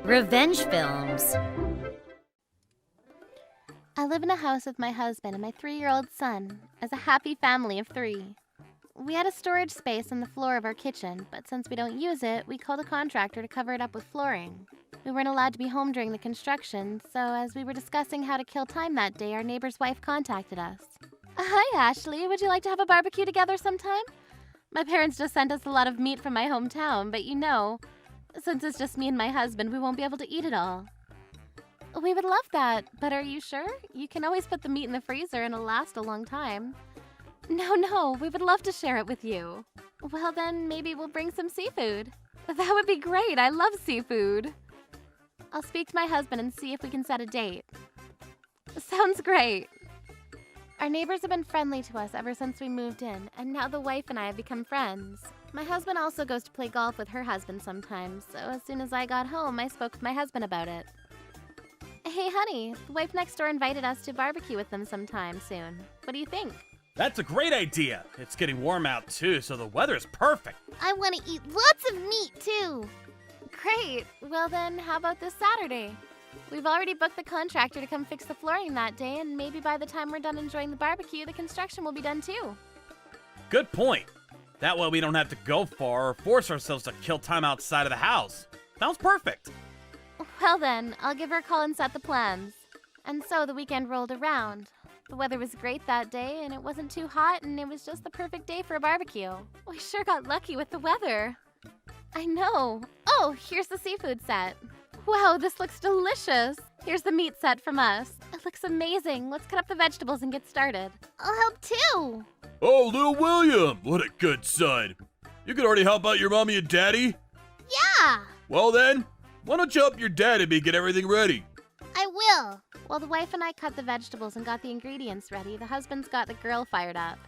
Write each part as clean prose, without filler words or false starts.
Revenge films. I live in a house with my husband and my 3-year-old son, as a happy family of 3. We had a storage space on the floor of our kitchen, but since we don't use it, we called a contractor to cover it up with flooring. We weren't allowed to be home during the construction, so as we were discussing how to kill time that day, our neighbor's wife contacted us. Hi, Ashley. Would you like to have a barbecue together sometime? My parents just sent us a lot of meat from my hometown, but since it's just me and my husband, we won't be able to eat it all. We would love that, but are you sure? You can always put the meat in the freezer and it'll last a long time. No, we would love to share it with you. Well then, maybe we'll bring some seafood. That would be great, I love seafood. I'll speak to my husband and see if we can set a date. Sounds great. Our neighbors have been friendly to us ever since we moved in, and now the wife and I have become friends. My husband also goes to play golf with her husband sometimes, so as soon as I got home, I spoke with my husband about it. Hey honey, the wife next door invited us to barbecue with them sometime soon. What do you think? That's a great idea. It's getting warm out too, so the weather is perfect. I want to eat lots of meat too. Great. Well then, how about this Saturday? We've already booked the contractor to come fix the flooring that day, and maybe by the time we're done enjoying the barbecue, the construction will be done too. Good point. That way we don't have to go far or force ourselves to kill time outside of the house. Sounds perfect. Well then, I'll give her a call and set the plans. And so the weekend rolled around. The weather was great that day, and it wasn't too hot, and it was just the perfect day for a barbecue. We sure got lucky with the weather. I know. Oh, here's the seafood set. Wow, this looks delicious. Here's the meat set from us. It looks amazing. Let's cut up the vegetables and get started. I'll help too. Oh, little William, what a good son. You can already help out your mommy and daddy? Yeah. Well then, why don't you help your dad and me get everything ready? I will. While the wife and I cut the vegetables and got the ingredients ready, the husband's got the grill fired up.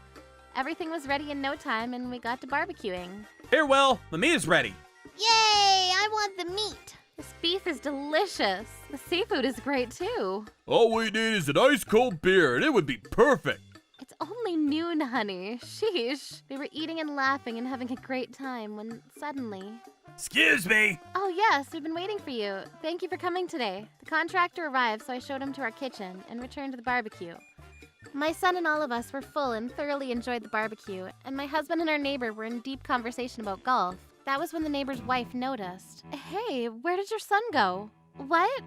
Everything was ready in no time, and we got to barbecuing. Here, Will, the meat is ready. Yay! I want the meat. This beef is delicious. The seafood is great too. All we need is an ice cold beer and it would be perfect. It's only noon, honey. Sheesh. We were eating and laughing and having a great time when suddenly... Excuse me. Oh yes, we've been waiting for you. Thank you for coming today. The contractor arrived, so I showed him to our kitchen and returned to the barbecue. My son and all of us were full and thoroughly enjoyed the barbecue, and my husband and our neighbor were in deep conversation about golf. That was when the neighbor's wife noticed. Hey, where did your son go? What?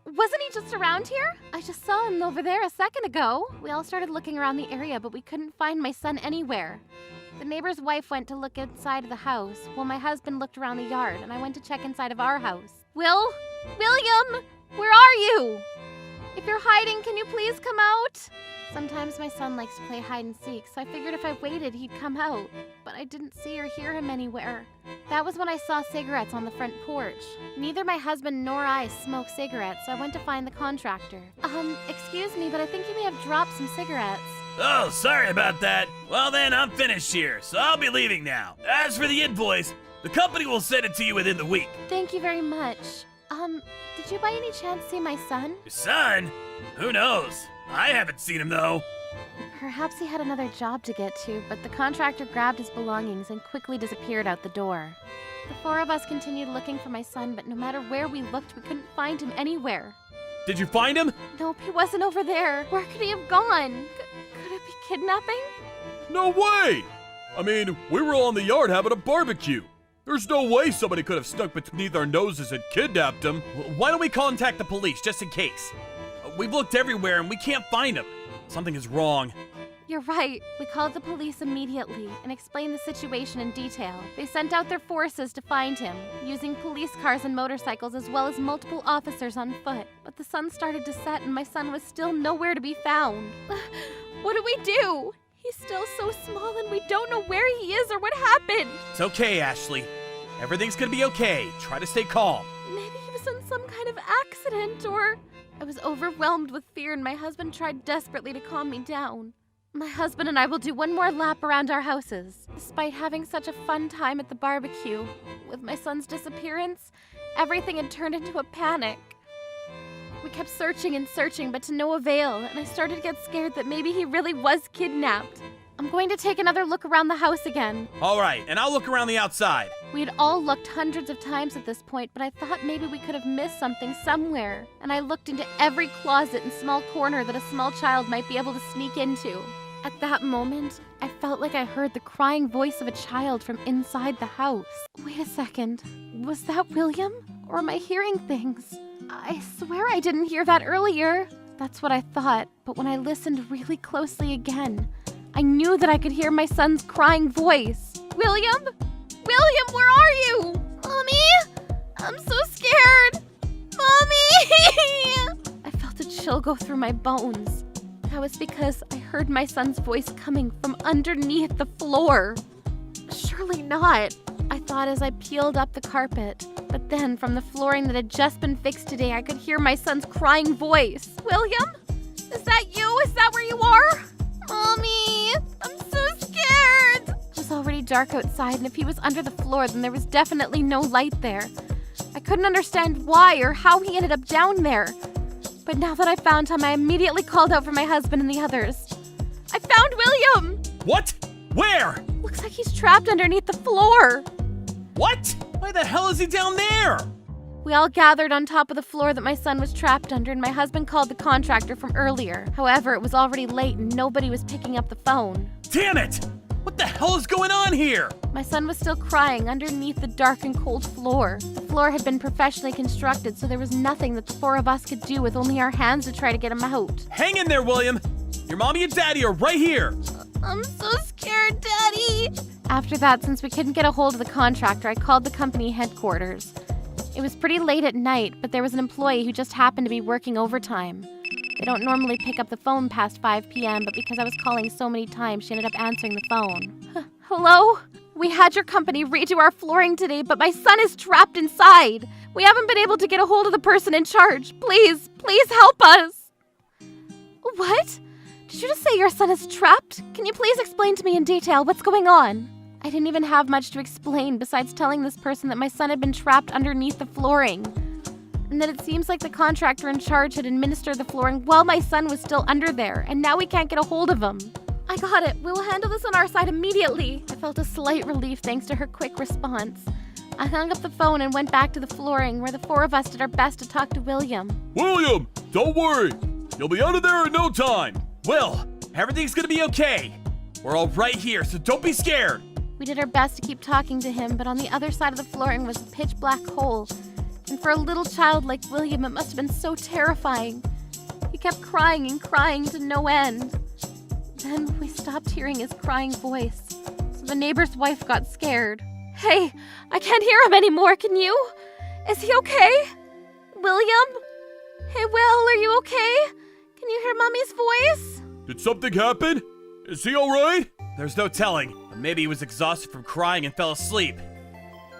Wasn't he just around here? I just saw him over there a second ago. We all started looking around the area, but we couldn't find my son anywhere. The neighbor's wife went to look inside the house, while my husband looked around the yard, and I went to check inside of our house. William, where are you? If you're hiding, can you please come out? Sometimes my son likes to play hide and seek, so I figured if I waited, he'd come out. But I didn't see or hear him anywhere. That was when I saw cigarettes on the front porch. Neither my husband nor I smoke cigarettes, so I went to find the contractor. Excuse me, but I think you may have dropped some cigarettes. Oh, sorry about that. Well then, I'm finished here, so I'll be leaving now. As for the invoice, the company will send it to you within the week. Thank you very much. Did you by any chance see my son? Your son? Who knows? I haven't seen him though. Perhaps he had another job to get to, but the contractor grabbed his belongings and quickly disappeared out the door. The 4 of us continued looking for my son, but no matter where we looked, we couldn't find him anywhere. Did you find him? Nope, he wasn't over there. Where could he have gone? Could it be kidnapping? No way! I mean, we were all in the yard having a barbecue. There's no way somebody could have stuck beneath our noses and kidnapped him. Why don't we contact the police just in case? We've looked everywhere and we can't find him. Something is wrong. You're right. We called the police immediately and explained the situation in detail. They sent out their forces to find him, using police cars and motorcycles as well as multiple officers on foot. But the sun started to set and my son was still nowhere to be found. What do we do? He's still so small and we don't know where he is or what happened. It's okay, Ashley. Everything's gonna be okay. Try to stay calm. Maybe he was in some kind of accident or... I was overwhelmed with fear and my husband tried desperately to calm me down. My husband and I will do one more lap around our houses. Despite having such a fun time at the barbecue, with my son's disappearance, everything had turned into a panic. We kept searching and searching, but to no avail, and I started to get scared that maybe he really was kidnapped. I'm going to take another look around the house again. All right, and I'll look around the outside. We had all looked hundreds of times at this point, but I thought maybe we could have missed something somewhere. And I looked into every closet and small corner that a small child might be able to sneak into. At that moment, I felt like I heard the crying voice of a child from inside the house. Wait a second. Was that William? Or am I hearing things? I swear I didn't hear that earlier. That's what I thought, but when I listened really closely again, I knew that I could hear my son's crying voice. William? William, where are you? Mommy? I'm so scared. Mommy! I felt a chill go through my bones. That was because I heard my son's voice coming from underneath the floor. Surely not, I thought as I peeled up the carpet. But then, from the flooring that had just been fixed today, I could hear my son's crying voice. William? Is that you? Is that where you are? Mommy, I'm so scared. It was already dark outside, and if he was under the floor, then there was definitely no light there. I couldn't understand why or how he ended up down there. But now that I found him, I immediately called out for my husband and the others. I found William! What? Where? Looks like he's trapped underneath the floor. What? Why the hell is he down there? We all gathered on top of the floor that my son was trapped under, and my husband called the contractor from earlier. However, it was already late and nobody was picking up the phone. Damn it! What the hell is going on here? My son was still crying underneath the dark and cold floor. The floor had been professionally constructed, so there was nothing that the four of us could do with only our hands to try to get him out. Hang in there, William. Your mommy and daddy are right here. I'm so scared, Daddy. After that, since we couldn't get a hold of the contractor, I called the company headquarters. It was pretty late at night, but there was an employee who just happened to be working overtime. They don't normally pick up the phone past 5 p.m., but because I was calling so many times, she ended up answering the phone. Hello? We had your company redo our flooring today, but my son is trapped inside. We haven't been able to get a hold of the person in charge. Please help us. What? Did you just say your son is trapped? Can you please explain to me in detail what's going on? I didn't even have much to explain besides telling this person that my son had been trapped underneath the flooring, and that it seems like the contractor in charge had administered the flooring while my son was still under there, and now we can't get a hold of him. I got it. We will handle this on our side immediately. I felt a slight relief thanks to her quick response. I hung up the phone and went back to the flooring where the four of us did our best to talk to William. William, don't worry. You'll be out of there in no time. Will, everything's gonna be okay. We're all right here, so don't be scared. We did our best to keep talking to him, but on the other side of the flooring was a pitch black hole. And for a little child like William, it must have been so terrifying. He kept crying and crying to no end. Then we stopped hearing his crying voice, so the neighbor's wife got scared. Hey, I can't hear him anymore, can you? Is he okay? William? Hey, Will, are you okay? Can you hear Mommy's voice? Did something happen? Is he alright? There's no telling, but maybe he was exhausted from crying and fell asleep.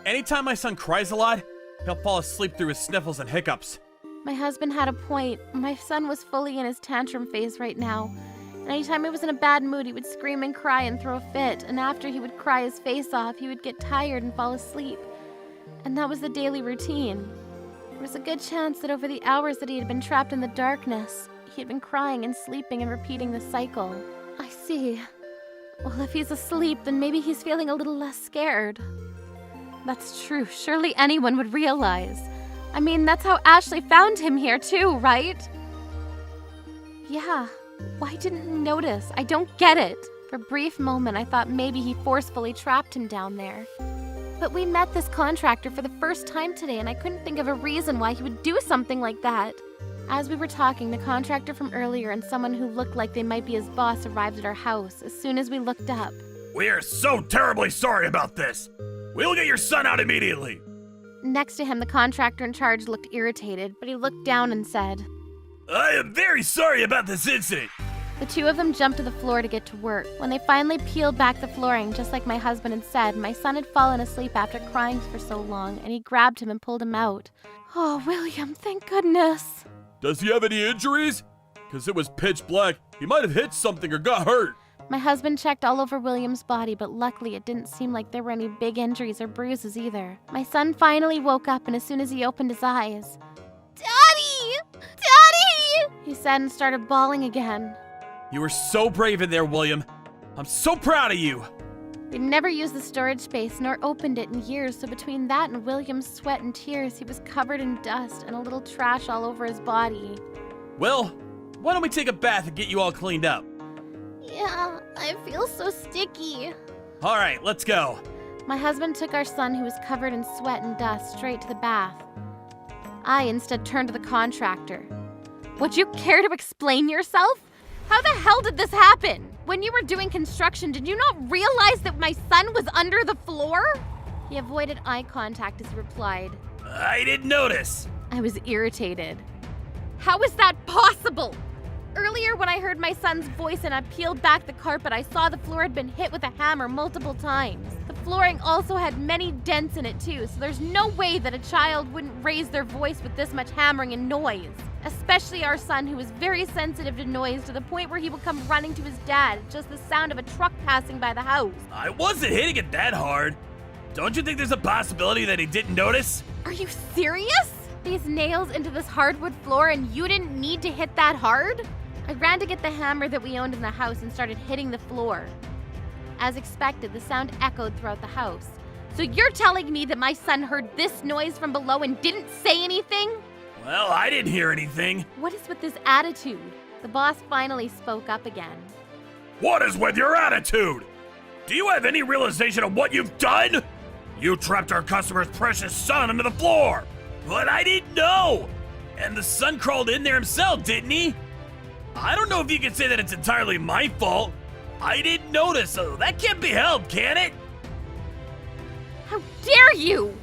Anytime my son cries a lot, he'll fall asleep through his sniffles and hiccups. My husband had a point. My son was fully in his tantrum phase right now. And anytime he was in a bad mood, he would scream and cry and throw a fit. And after he would cry his face off, he would get tired and fall asleep. And that was the daily routine. There was a good chance that over the hours that he had been trapped in the darkness, he had been crying and sleeping and repeating the cycle. I see. Well, if he's asleep, then maybe he's feeling a little less scared. That's true. Surely anyone would realize. I mean, that's how Ashley found him here too, right? Yeah. Why didn't he notice? I don't get it. For a brief moment, I thought maybe he forcefully trapped him down there. But we met this contractor for the first time today, and I couldn't think of a reason why he would do something like that. As we were talking, the contractor from earlier and someone who looked like they might be his boss arrived at our house as soon as we looked up. We are so terribly sorry about this. We'll get your son out immediately. Next to him, the contractor in charge looked irritated, but he looked down and said, I am very sorry about this incident. The two of them jumped to the floor to get to work. When they finally peeled back the flooring, just like my husband had said, my son had fallen asleep after crying for so long, and he grabbed him and pulled him out. Oh, William, thank goodness. Does he have any injuries? Because it was pitch black. He might have hit something or got hurt. My husband checked all over William's body, but luckily it didn't seem like there were any big injuries or bruises either. My son finally woke up, and as soon as he opened his eyes, Daddy! Daddy! He said and started bawling again. You were so brave in there, William. I'm so proud of you. We'd never used the storage space nor opened it in years, so between that and William's sweat and tears, he was covered in dust and a little trash all over his body. Well, why don't we take a bath and get you all cleaned up? Yeah, I feel so sticky. All right, let's go. My husband took our son, who was covered in sweat and dust, straight to the bath. I instead turned to the contractor. Would you care to explain yourself? How the hell did this happen? When you were doing construction, did you not realize that my son was under the floor? He avoided eye contact as he replied. I didn't notice. I was irritated. How is that possible? Earlier, when I heard my son's voice and I peeled back the carpet, I saw the floor had been hit with a hammer multiple times. The flooring also had many dents in it too, so there's no way that a child wouldn't raise their voice with this much hammering and noise. Especially our son, who is very sensitive to noise to the point where he will come running to his dad at just the sound of a truck passing by the house. I wasn't hitting it that hard. Don't you think there's a possibility that he didn't notice? Are you serious? These nails into this hardwood floor and you didn't need to hit that hard? I ran to get the hammer that we owned in the house and started hitting the floor. As expected, the sound echoed throughout the house. So you're telling me that my son heard this noise from below and didn't say anything? Well, I didn't hear anything. What is with this attitude? The boss finally spoke up again. What is with your attitude? Do you have any realization of what you've done? You trapped our customer's precious son under the floor. But I didn't know. And the son crawled in there himself, didn't he? I don't know if you can say that it's entirely my fault. I didn't notice, so that can't be helped, can it? How dare you!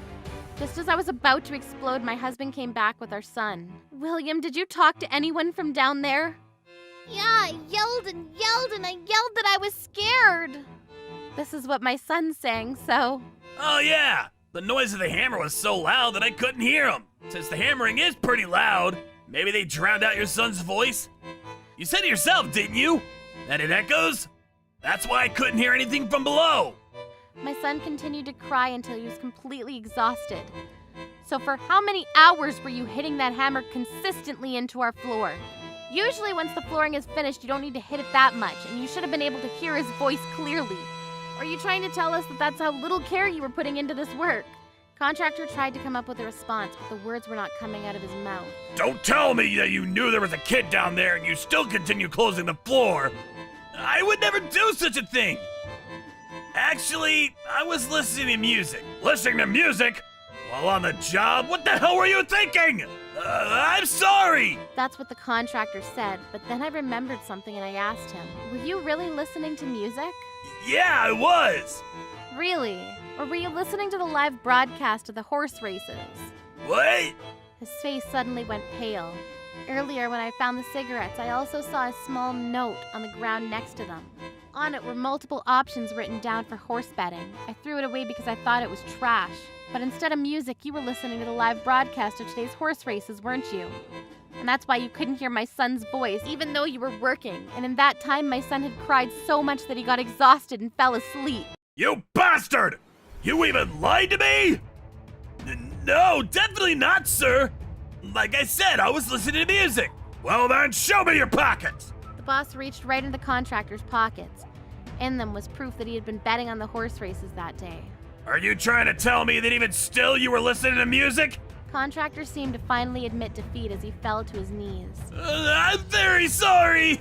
Just as I was about to explode, my husband came back with our son. William, did you talk to anyone from down there? Yeah, I yelled and I yelled that I was scared. This is what my son's saying, so... Oh yeah, the noise of the hammer was so loud that I couldn't hear him. Since the hammering is pretty loud, maybe they drowned out your son's voice? You said it yourself, didn't you? That it echoes? That's why I couldn't hear anything from below. My son continued to cry until he was completely exhausted. So for how many hours were you hitting that hammer consistently into our floor? Usually once the flooring is finished, you don't need to hit it that much, and you should have been able to hear his voice clearly. Or are you trying to tell us that that's how little care you were putting into this work? Contractor tried to come up with a response, but the words were not coming out of his mouth. Don't tell me that you knew there was a kid down there and you still continue closing the floor. I would never do such a thing. Actually, I was listening to music. Listening to music? While on the job? What the hell were you thinking? I'm sorry. That's what the contractor said, but then I remembered something and I asked him, were you really listening to music? Yeah, I was. Really? Or were you listening to the live broadcast of the horse races? What? His face suddenly went pale. Earlier, when I found the cigarettes, I also saw a small note on the ground next to them. On it were multiple options written down for horse betting. I threw it away because I thought it was trash. But instead of music, you were listening to the live broadcast of today's horse races, weren't you? And that's why you couldn't hear my son's voice, even though you were working. And in that time, my son had cried so much that he got exhausted and fell asleep. You bastard! You even lied to me? No, definitely not, sir. Like I said, I was listening to music. Well then, show me your pockets! The boss reached right into the contractor's pockets. In them was proof that he had been betting on the horse races that day. Are you trying to tell me that even still you were listening to music? Contractor seemed to finally admit defeat as he fell to his knees. I'm very sorry.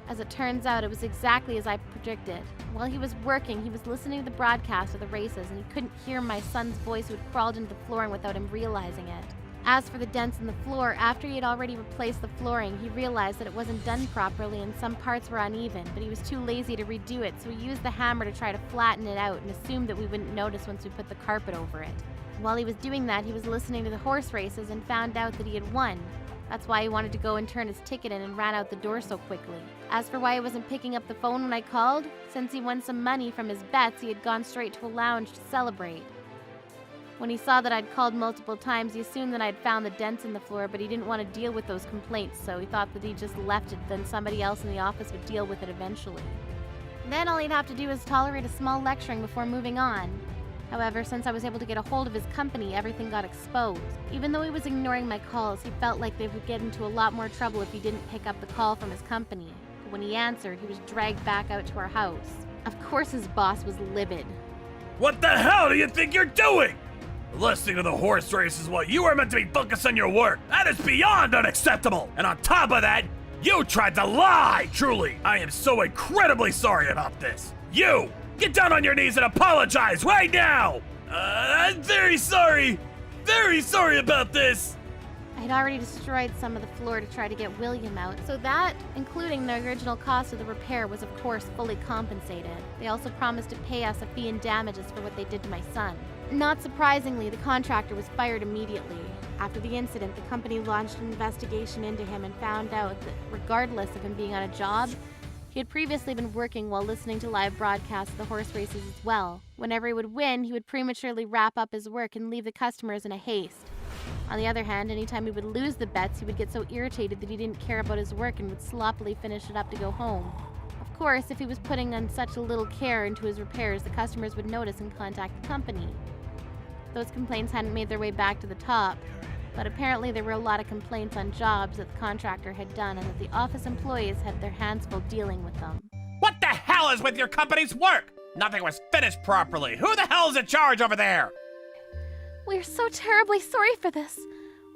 As it turns out, it was exactly as I predicted. While he was working, he was listening to the broadcast of the races, and he couldn't hear my son's voice who had crawled into the flooring without him realizing it. As for the dents in the floor, after he had already replaced the flooring, he realized that it wasn't done properly and some parts were uneven, but he was too lazy to redo it, so he used the hammer to try to flatten it out and assumed that we wouldn't notice once we put the carpet over it. While he was doing that, he was listening to the horse races and found out that he had won. That's why he wanted to go and turn his ticket in and ran out the door so quickly. As for why he wasn't picking up the phone when I called, since he won some money from his bets, he had gone straight to a lounge to celebrate. When he saw that I'd called multiple times, he assumed that I'd found the dents in the floor, but he didn't want to deal with those complaints, so he thought that he just left it, then somebody else in the office would deal with it eventually. Then all he'd have to do was tolerate a small lecturing before moving on. However, since I was able to get a hold of his company, everything got exposed. Even though he was ignoring my calls, he felt like they would get into a lot more trouble if he didn't pick up the call from his company. But when he answered, he was dragged back out to our house. Of course his boss was livid. What the hell do you think you're doing? Listening to the horse races while you are meant to be focused on your work. That is beyond unacceptable. And on top of that, you tried to lie. Truly, I am so incredibly sorry about this. You, get down on your knees and apologize right now. I'm very sorry. Very sorry about this. I had already destroyed some of the floor to try to get William out, so that, including the original cost of the repair, was of course fully compensated. They also promised to pay us a fee and damages for what they did to my son. Not surprisingly, the contractor was fired immediately. After the incident, the company launched an investigation into him and found out that, regardless of him being on a job, he had previously been working while listening to live broadcasts of the horse races as well. Whenever he would win, he would prematurely wrap up his work and leave the customers in a haste. On the other hand, anytime he would lose the bets, he would get so irritated that he didn't care about his work and would sloppily finish it up to go home. Of course, if he was putting on such a little care into his repairs, the customers would notice and contact the company. Those complaints hadn't made their way back to the top, but apparently there were a lot of complaints on jobs that the contractor had done and that the office employees had their hands full dealing with them. What the hell is with your company's work? Nothing was finished properly. Who the hell's in charge over there? We're so terribly sorry for this.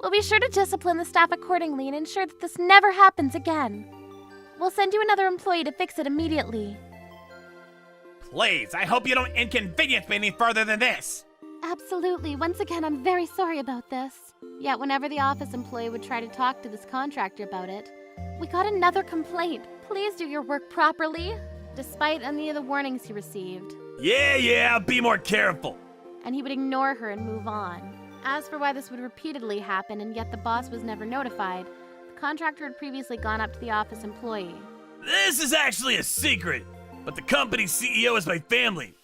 We'll be sure to discipline the staff accordingly and ensure that this never happens again. We'll send you another employee to fix it immediately. Please, I hope you don't inconvenience me any further than this. Absolutely. Once again, I'm very sorry about this. Yet whenever the office employee would try to talk to this contractor about it, we got another complaint. Please do your work properly. Despite any of the warnings he received. Yeah, be more careful. And he would ignore her and move on. As for why this would repeatedly happen and yet the boss was never notified, the contractor had previously gone up to the office employee. This is actually a secret, but the company's CEO is my family.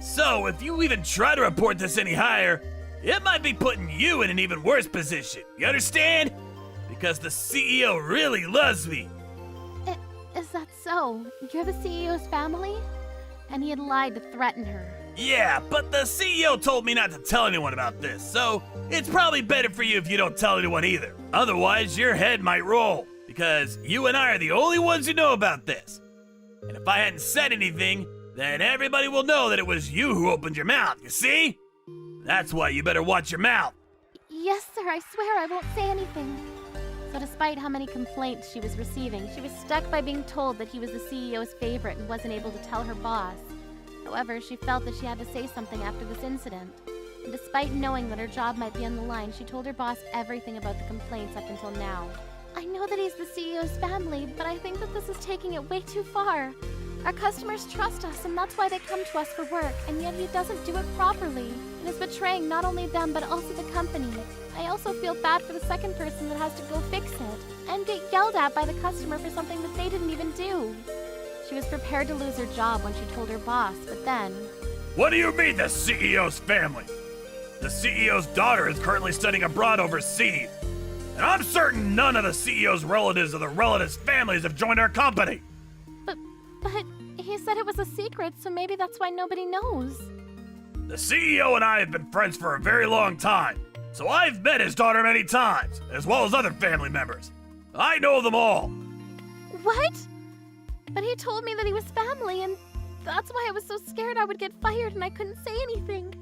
So if you even try to report this any higher, it might be putting you in an even worse position. You understand? Because the CEO really loves me. Is that so? You're the CEO's family? And he had lied to threaten her. Yeah, but the CEO told me not to tell anyone about this, so it's probably better for you if you don't tell anyone either. Otherwise, your head might roll, because you and I are the only ones who know about this. And if I hadn't said anything, then everybody will know that it was you who opened your mouth, you see? That's why you better watch your mouth. Yes, sir, I swear I won't say anything. So despite how many complaints she was receiving, she was stuck by being told that he was the CEO's favorite and wasn't able to tell her boss. However, she felt that she had to say something after this incident. And despite knowing that her job might be on the line, she told her boss everything about the complaints up until now. I know that he's the CEO's family, but I think that this is taking it way too far. Our customers trust us, and that's why they come to us for work, and yet he doesn't do it properly. It is betraying not only them, but also the company. I also feel bad for the second person that has to go fix it, and get yelled at by the customer for something that they didn't even do. She was prepared to lose her job when she told her boss, but then... What do you mean the CEO's family? The CEO's daughter is currently studying abroad overseas. And I'm certain none of the CEO's relatives or the relatives' families have joined our company. But he said it was a secret, so maybe that's why nobody knows. The CEO and I have been friends for a very long time, so I've met his daughter many times, as well as other family members. I know them all. What? But he told me that he was family, and that's why I was so scared I would get fired and I couldn't say anything.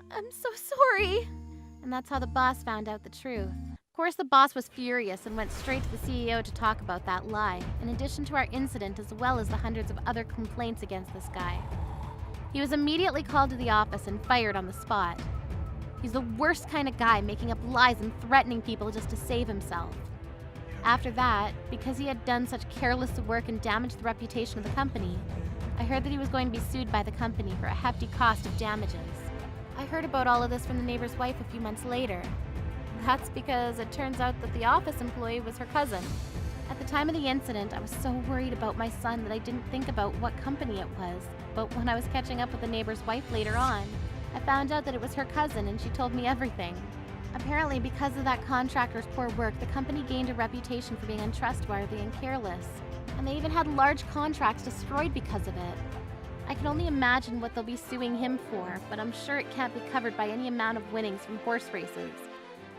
I'm so sorry. And that's how the boss found out the truth. Of course, the boss was furious and went straight to the CEO to talk about that lie, in addition to our incident as well as the hundreds of other complaints against this guy. He was immediately called to the office and fired on the spot. He's the worst kind of guy, making up lies and threatening people just to save himself. After that, because he had done such careless work and damaged the reputation of the company, I heard that he was going to be sued by the company for a hefty cost of damages. I heard about all of this from the neighbor's wife a few months later. That's because it turns out that the office employee was her cousin. At the time of the incident, I was so worried about my son that I didn't think about what company it was. But when I was catching up with the neighbor's wife later on, I found out that it was her cousin and she told me everything. Apparently, because of that contractor's poor work, the company gained a reputation for being untrustworthy and careless. And they even had large contracts destroyed because of it. I can only imagine what they'll be suing him for, but I'm sure it can't be covered by any amount of winnings from horse races.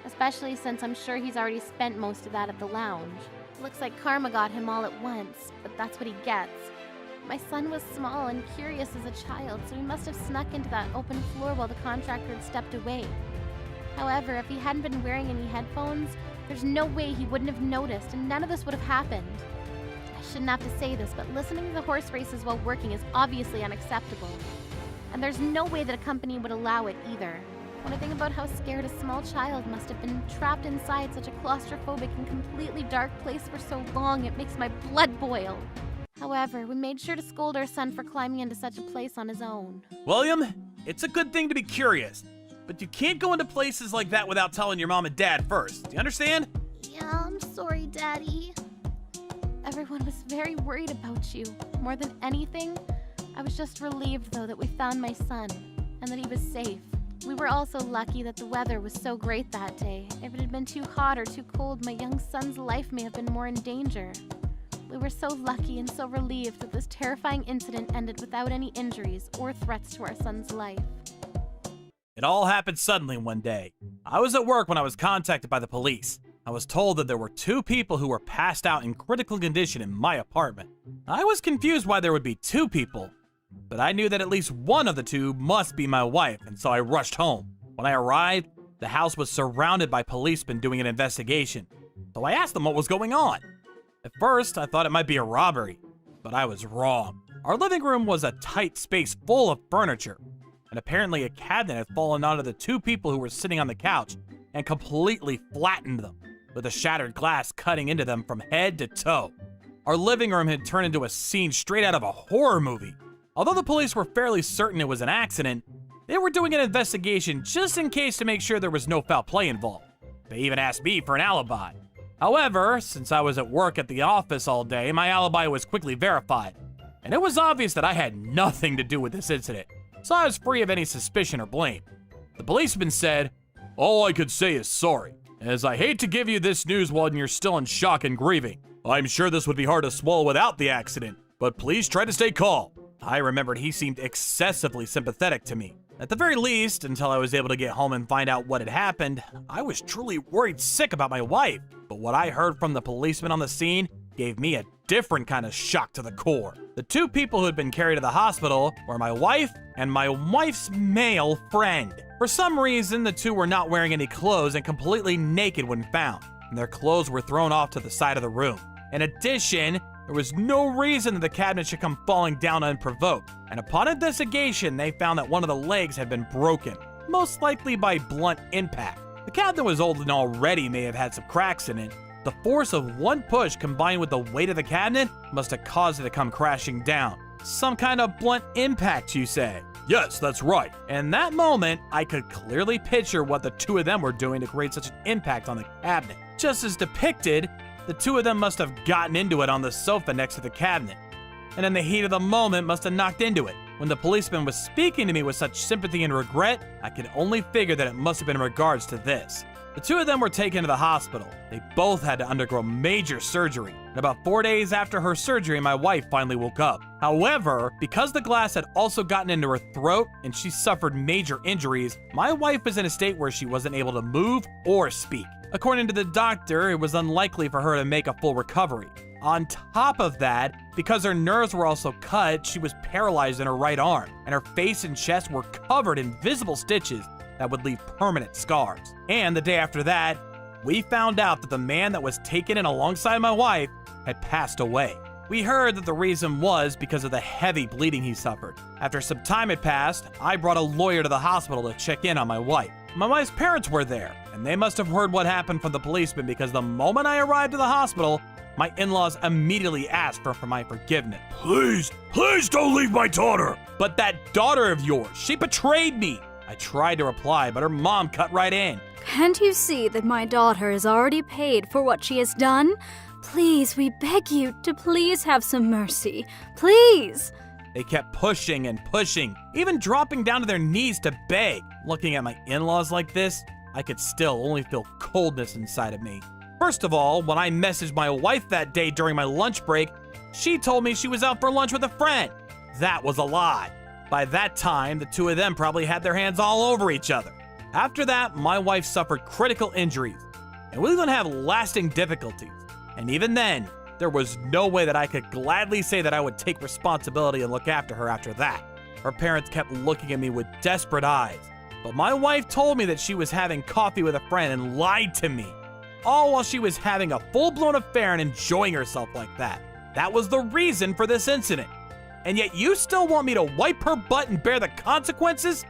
Especially since I'm sure he's already spent most of that at the lounge. Looks like karma got him all at once, but that's what he gets. My son was small and curious as a child, so he must have snuck into that open floor while the contractor had stepped away. However, if he hadn't been wearing any headphones, there's no way he wouldn't have noticed, and none of this would have happened. I shouldn't have to say this, but listening to the horse races while working is obviously unacceptable. And there's no way that a company would allow it either. When I think about how scared a small child must have been trapped inside such a claustrophobic and completely dark place for so long, it makes my blood boil. However, we made sure to scold our son for climbing into such a place on his own. William, it's a good thing to be curious, but you can't go into places like that without telling your mom and dad first. Do you understand? Yeah, I'm sorry, Daddy. Everyone was very worried about you. More than anything, I was just relieved, though, that we found my son and that he was safe. We were also lucky that the weather was so great that day. If it had been too hot or too cold, my young son's life may have been more in danger. We were so lucky and so relieved that this terrifying incident ended without any injuries or threats to our son's life. It all happened suddenly one day. I was at work when I was contacted by the police. I was told that there were 2 people who were passed out in critical condition in my apartment. I was confused why there would be 2 people, but I knew that at least one of the 2 must be my wife, and so I rushed home. When I arrived, the house was surrounded by policemen doing an investigation, so I asked them what was going on. At first, I thought it might be a robbery, but I was wrong. Our living room was a tight space full of furniture, and apparently a cabinet had fallen onto the 2 people who were sitting on the couch and completely flattened them, with the shattered glass cutting into them from head to toe. Our living room had turned into a scene straight out of a horror movie. Although the police were fairly certain it was an accident, they were doing an investigation just in case to make sure there was no foul play involved. They even asked me for an alibi. However, since I was at work at the office all day, my alibi was quickly verified, and it was obvious that I had nothing to do with this incident, so I was free of any suspicion or blame. The policeman said, "All I could say is sorry, as I hate to give you this news while you're still in shock and grieving. I'm sure this would be hard to swallow without the accident, but please try to stay calm." I remembered he seemed excessively sympathetic to me. At the very least, until I was able to get home and find out what had happened, I was truly worried sick about my wife. But what I heard from the policeman on the scene gave me a different kind of shock to the core. The 2 people who had been carried to the hospital were my wife and my wife's male friend. For some reason, the 2 were not wearing any clothes and completely naked when found, and their clothes were thrown off to the side of the room. In addition, there was no reason that the cabinet should come falling down unprovoked, and upon investigation, they found that one of the legs had been broken, most likely by blunt impact. The cabinet was old and already may have had some cracks in it. The force of one push combined with the weight of the cabinet must have caused it to come crashing down. Some kind of blunt impact, you say? Yes, that's right. In that moment, I could clearly picture what the 2 of them were doing to create such an impact on the cabinet. Just as depicted, the 2 of them must have gotten into it on the sofa next to the cabinet, and in the heat of the moment must have knocked into it. When the policeman was speaking to me with such sympathy and regret, I could only figure that it must have been in regards to this. The 2 of them were taken to the hospital. They both had to undergo major surgery, and about 4 days after her surgery, my wife finally woke up. However, because the glass had also gotten into her throat and she suffered major injuries, my wife was in a state where she wasn't able to move or speak. According to the doctor, it was unlikely for her to make a full recovery. On top of that, because her nerves were also cut, she was paralyzed in her right arm, and her face and chest were covered in visible stitches that would leave permanent scars. And the day after that, we found out that the man that was taken in alongside my wife had passed away. We heard that the reason was because of the heavy bleeding he suffered. After some time had passed, I brought a lawyer to the hospital to check in on my wife. My wife's parents were there, and they must have heard what happened from the policeman because the moment I arrived at the hospital, my in-laws immediately asked for my forgiveness. Please don't leave my daughter. But that daughter of yours, she betrayed me. I tried to reply, but her mom cut right in. Can't you see that my daughter is already paid for what she has done? Please, we beg you to please have some mercy. Please. They kept pushing and pushing, even dropping down to their knees to beg. Looking at my in-laws like this, I could still only feel coldness inside of me. First of all, when I messaged my wife that day during my lunch break, she told me she was out for lunch with a friend. That was a lie. By that time, the 2 of them probably had their hands all over each other. After that, my wife suffered critical injuries, and we were going to have lasting difficulties. And even then, There was no way that I could gladly say that I would take responsibility and look after her after that. Her parents kept looking at me with desperate eyes. But my wife told me that she was having coffee with a friend and lied to me. All while she was having a full-blown affair and enjoying herself like that. That was the reason for this incident. And yet you still want me to wipe her butt and bear the consequences?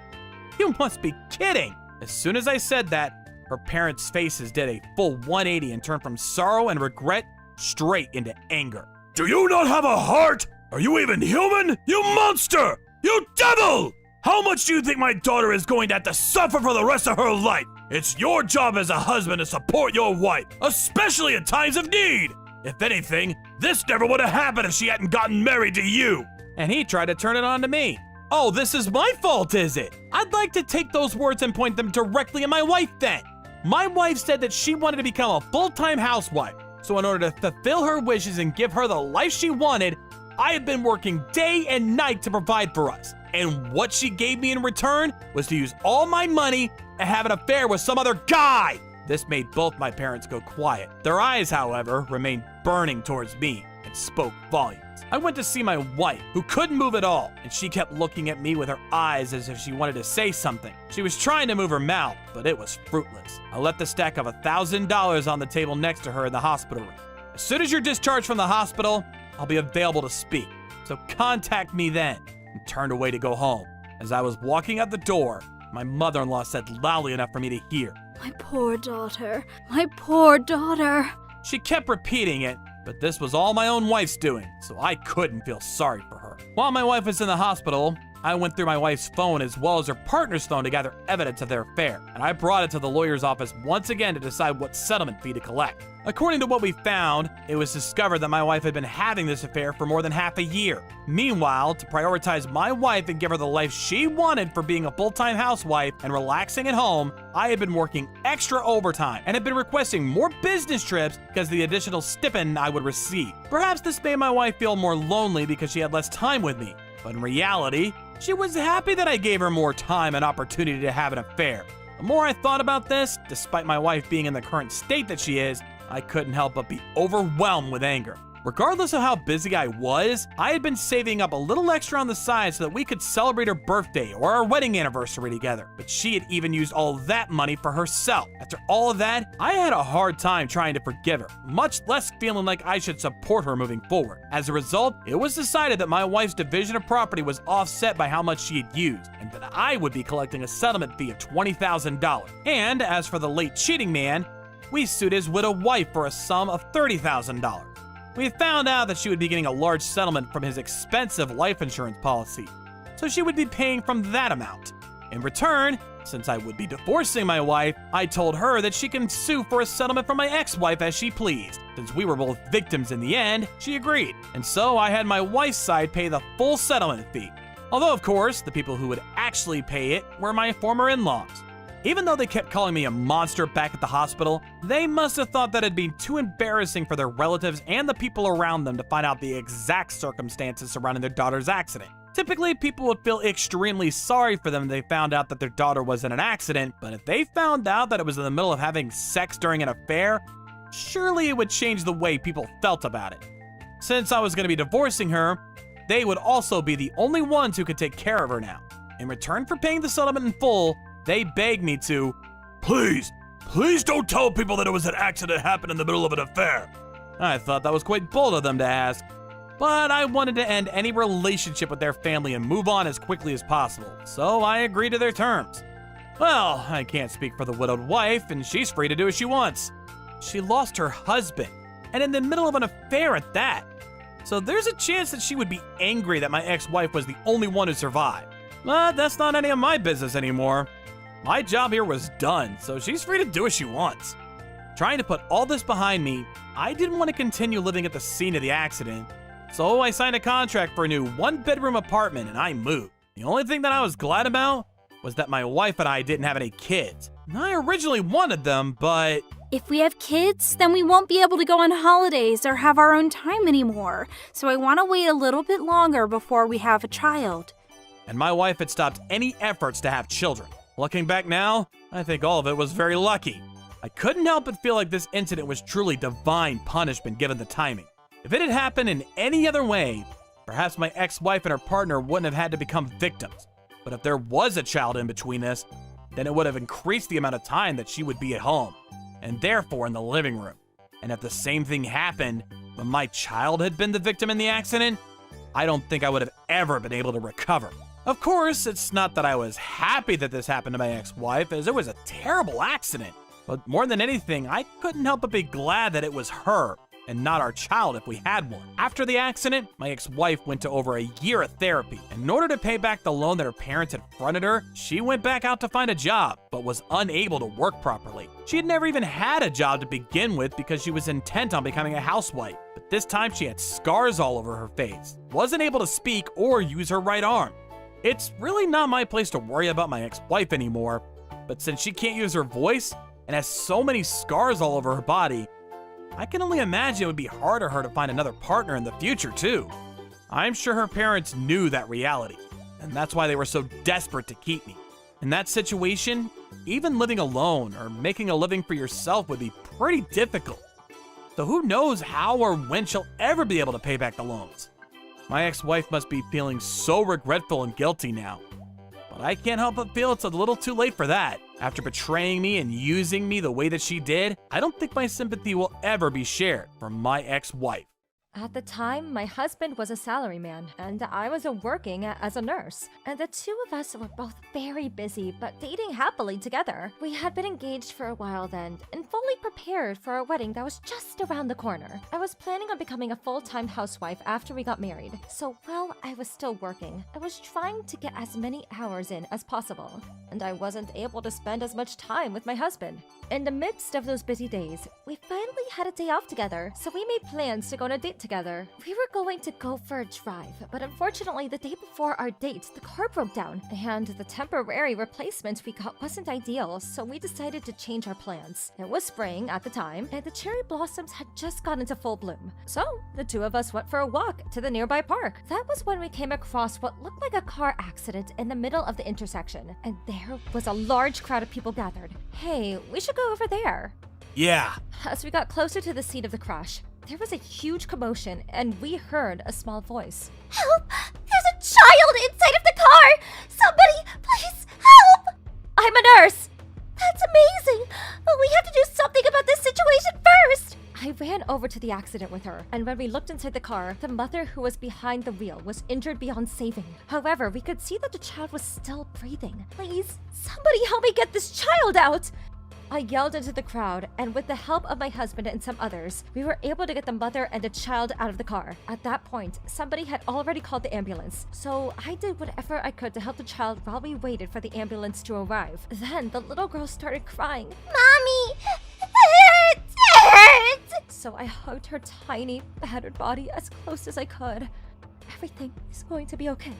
You must be kidding. As soon as I said that, her parents' faces did a full 180 and turned from sorrow and regret straight into anger. Do you not have a heart? Are you even human? You monster! You devil! How much do you think my daughter is going to have to suffer for the rest of her life? It's your job as a husband to support your wife, especially in times of need. If anything, this never would have happened if she hadn't gotten married to you. And he tried to turn it on to me. Oh, this is my fault, is it? I'd like to take those words and point them directly at my wife then. My wife said that she wanted to become a full-time housewife. So in order to fulfill her wishes and give her the life she wanted, I have been working day and night to provide for us. And what she gave me in return was to use all my money and have an affair with some other guy. This made both my parents go quiet. Their eyes, however, remained burning towards me and spoke volumes. I went to see my wife, who couldn't move at all, and she kept looking at me with her eyes as if she wanted to say something. She was trying to move her mouth, but it was fruitless. I left the stack of $1,000 on the table next to her in the hospital room. As soon as you're discharged from the hospital, I'll be available to speak. So contact me then. And turned away to go home. As I was walking out the door, my mother-in-law said loudly enough for me to hear. My poor daughter. My poor daughter. She kept repeating it, but this was all my own wife's doing, so I couldn't feel sorry for her. While my wife was in the hospital, I went through my wife's phone as well as her partner's phone to gather evidence of their affair, and I brought it to the lawyer's office once again to decide what settlement fee to collect. According to what we found, it was discovered that my wife had been having this affair for more than half a year. Meanwhile, to prioritize my wife and give her the life she wanted for being a full-time housewife and relaxing at home, I had been working extra overtime and had been requesting more business trips because of the additional stipend I would receive. Perhaps this made my wife feel more lonely because she had less time with me, but in reality, she was happy that I gave her more time and opportunity to have an affair. The more I thought about this, despite my wife being in the current state that she is, I couldn't help but be overwhelmed with anger. Regardless of how busy I was, I had been saving up a little extra on the side so that we could celebrate her birthday or our wedding anniversary together. But she had even used all that money for herself. After all of that, I had a hard time trying to forgive her, much less feeling like I should support her moving forward. As a result, it was decided that my wife's division of property was offset by how much she had used, and that I would be collecting a settlement fee of $20,000. And as for the late cheating man, we sued his widowed wife for a sum of $30,000. We had found out that she would be getting a large settlement from his expensive life insurance policy, so she would be paying from that amount. In return, since I would be divorcing my wife, I told her that she can sue for a settlement from my ex-wife as she pleased. Since we were both victims in the end, she agreed, and so I had my wife's side pay the full settlement fee. Although, of course, the people who would actually pay it were my former in-laws. Even though they kept calling me a monster back at the hospital, they must have thought that it'd be too embarrassing for their relatives and the people around them to find out the exact circumstances surrounding their daughter's accident. Typically, people would feel extremely sorry for them if they found out that their daughter was in an accident, but if they found out that it was in the middle of having sex during an affair, surely it would change the way people felt about it. Since I was going to be divorcing her, they would also be the only ones who could take care of her now. In return for paying the settlement in full, they begged me to, Please don't tell people that it was an accident that happened in the middle of an affair. I thought that was quite bold of them to ask, but I wanted to end any relationship with their family and move on as quickly as possible, so I agreed to their terms. Well, I can't speak for the widowed wife, and she's free to do as she wants. She lost her husband, and in the middle of an affair at that. So there's a chance that she would be angry that my ex-wife was the only one who survived. But that's not any of my business anymore. My job here was done, so she's free to do as she wants. Trying to put all this behind me, I didn't want to continue living at the scene of the accident, so I signed a contract for a new one-bedroom apartment and I moved. The only thing that I was glad about was that my wife and I didn't have any kids. I originally wanted them, but If we have kids, then we won't be able to go on holidays or have our own time anymore. So I want to wait a little bit longer before we have a child. and my wife had stopped any efforts to have children. Looking back now, I think all of it was very lucky. I couldn't help but feel like this incident was truly divine punishment given the timing. If it had happened in any other way, perhaps my ex-wife and her partner wouldn't have had to become victims. But if there was a child in between this, then it would have increased the amount of time that she would be at home, and therefore in the living room. And if the same thing happened when my child had been the victim in the accident, I don't think I would have ever been able to recover. Of course, it's not that I was happy that this happened to my ex-wife, as it was a terrible accident. But more than anything, I couldn't help but be glad that it was her and not our child if we had one. After the accident, my ex-wife went to over a year of therapy. In order to pay back the loan that her parents had fronted her, she went back out to find a job, but was unable to work properly. She had never even had a job to begin with because she was intent on becoming a housewife. But this time she had scars all over her face, wasn't able to speak or use her right arm. It's really not my place to worry about my ex-wife anymore, but since she can't use her voice and has so many scars all over her body, I can only imagine it would be hard for her to find another partner in the future, too. I'm sure her parents knew that reality, and that's why they were so desperate to keep me. In that situation, even living alone or making a living for yourself would be pretty difficult. So who knows how or when she'll ever be able to pay back the loans. My ex-wife must be feeling so regretful and guilty now. But I can't help but feel it's a little too late for that. After betraying me and using me the way that she did, I don't think my sympathy will ever be shared for my ex-wife. At the time, my husband was a salaryman, and I was working as a nurse. And the two of us were both very busy, but dating happily together. We had been engaged for a while then, and fully prepared for a wedding that was just around the corner. I was planning on becoming a full-time housewife after we got married. So while I was still working, I was trying to get as many hours in as possible. And I wasn't able to spend as much time with my husband. In the midst of those busy days, we finally had a day off together, so we made plans to go on a date together. We were going to go for a drive, but unfortunately the day before our date, the car broke down, and the temporary replacement we got wasn't ideal, so we decided to change our plans. It was spring at the time, and the cherry blossoms had just gone into full bloom. So the two of us went for a walk to the nearby park. That was when we came across what looked like a car accident in the middle of the intersection, and there was a large crowd of people gathered. Hey, we should go over there. Yeah. As we got closer to the scene of the crash, there was a huge commotion, and we heard a small voice. Help! There's a child inside of the car! Somebody, please help! I'm a nurse! That's amazing! But we have to do something about this situation first! I ran over to the accident with her, and when we looked inside the car, the mother who was behind the wheel was injured beyond saving. However, we could see that the child was still breathing. Please, somebody help me get this child out! I yelled into the crowd, and with the help of my husband and some others, we were able to get the mother and the child out of the car. At that point, somebody had already called the ambulance, so I did whatever I could to help the child while we waited for the ambulance to arrive. Then the little girl started crying. Mommy! It hurts! It hurts! So I hugged her tiny, battered body as close as I could. Everything is going to be okay.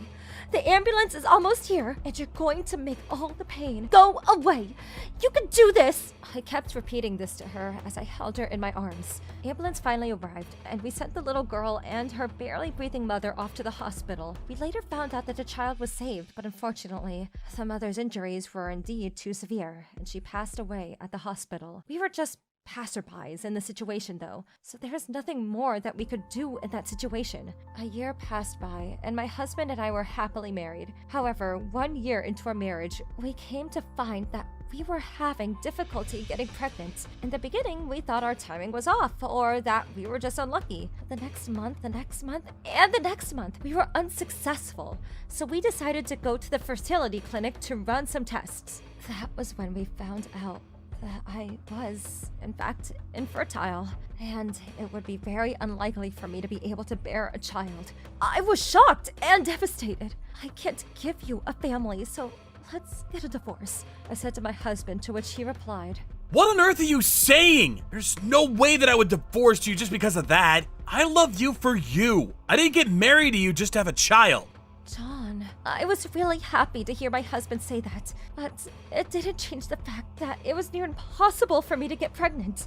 The ambulance is almost here, and you're going to make all the pain go away. You can do this! I kept repeating this to her as I held her in my arms. Ambulance finally arrived, and we sent the little girl and her barely breathing mother off to the hospital. We later found out that the child was saved, but unfortunately, the mother's injuries were indeed too severe, and she passed away at the hospital. We were just passerbys in the situation though, so there is nothing more that we could do in that situation. A year passed by, and my husband and I were happily married. However, 1 year into our marriage, we came to find that we were having difficulty getting pregnant. In the beginning, we thought our timing was off, or that we were just unlucky. The next month, and the next month, we were unsuccessful. So we decided to go to the fertility clinic to run some tests. That was when we found out that I was, in fact, infertile, and it would be very unlikely for me to be able to bear a child. I was shocked and devastated. I can't give you a family, so let's get a divorce, I said to my husband, to which he replied, What on earth are you saying? There's no way that I would divorce you just because of that. I love you for you. I didn't get married to you just to have a child. John, I was really happy to hear my husband say that, but it didn't change the fact that it was near impossible for me to get pregnant.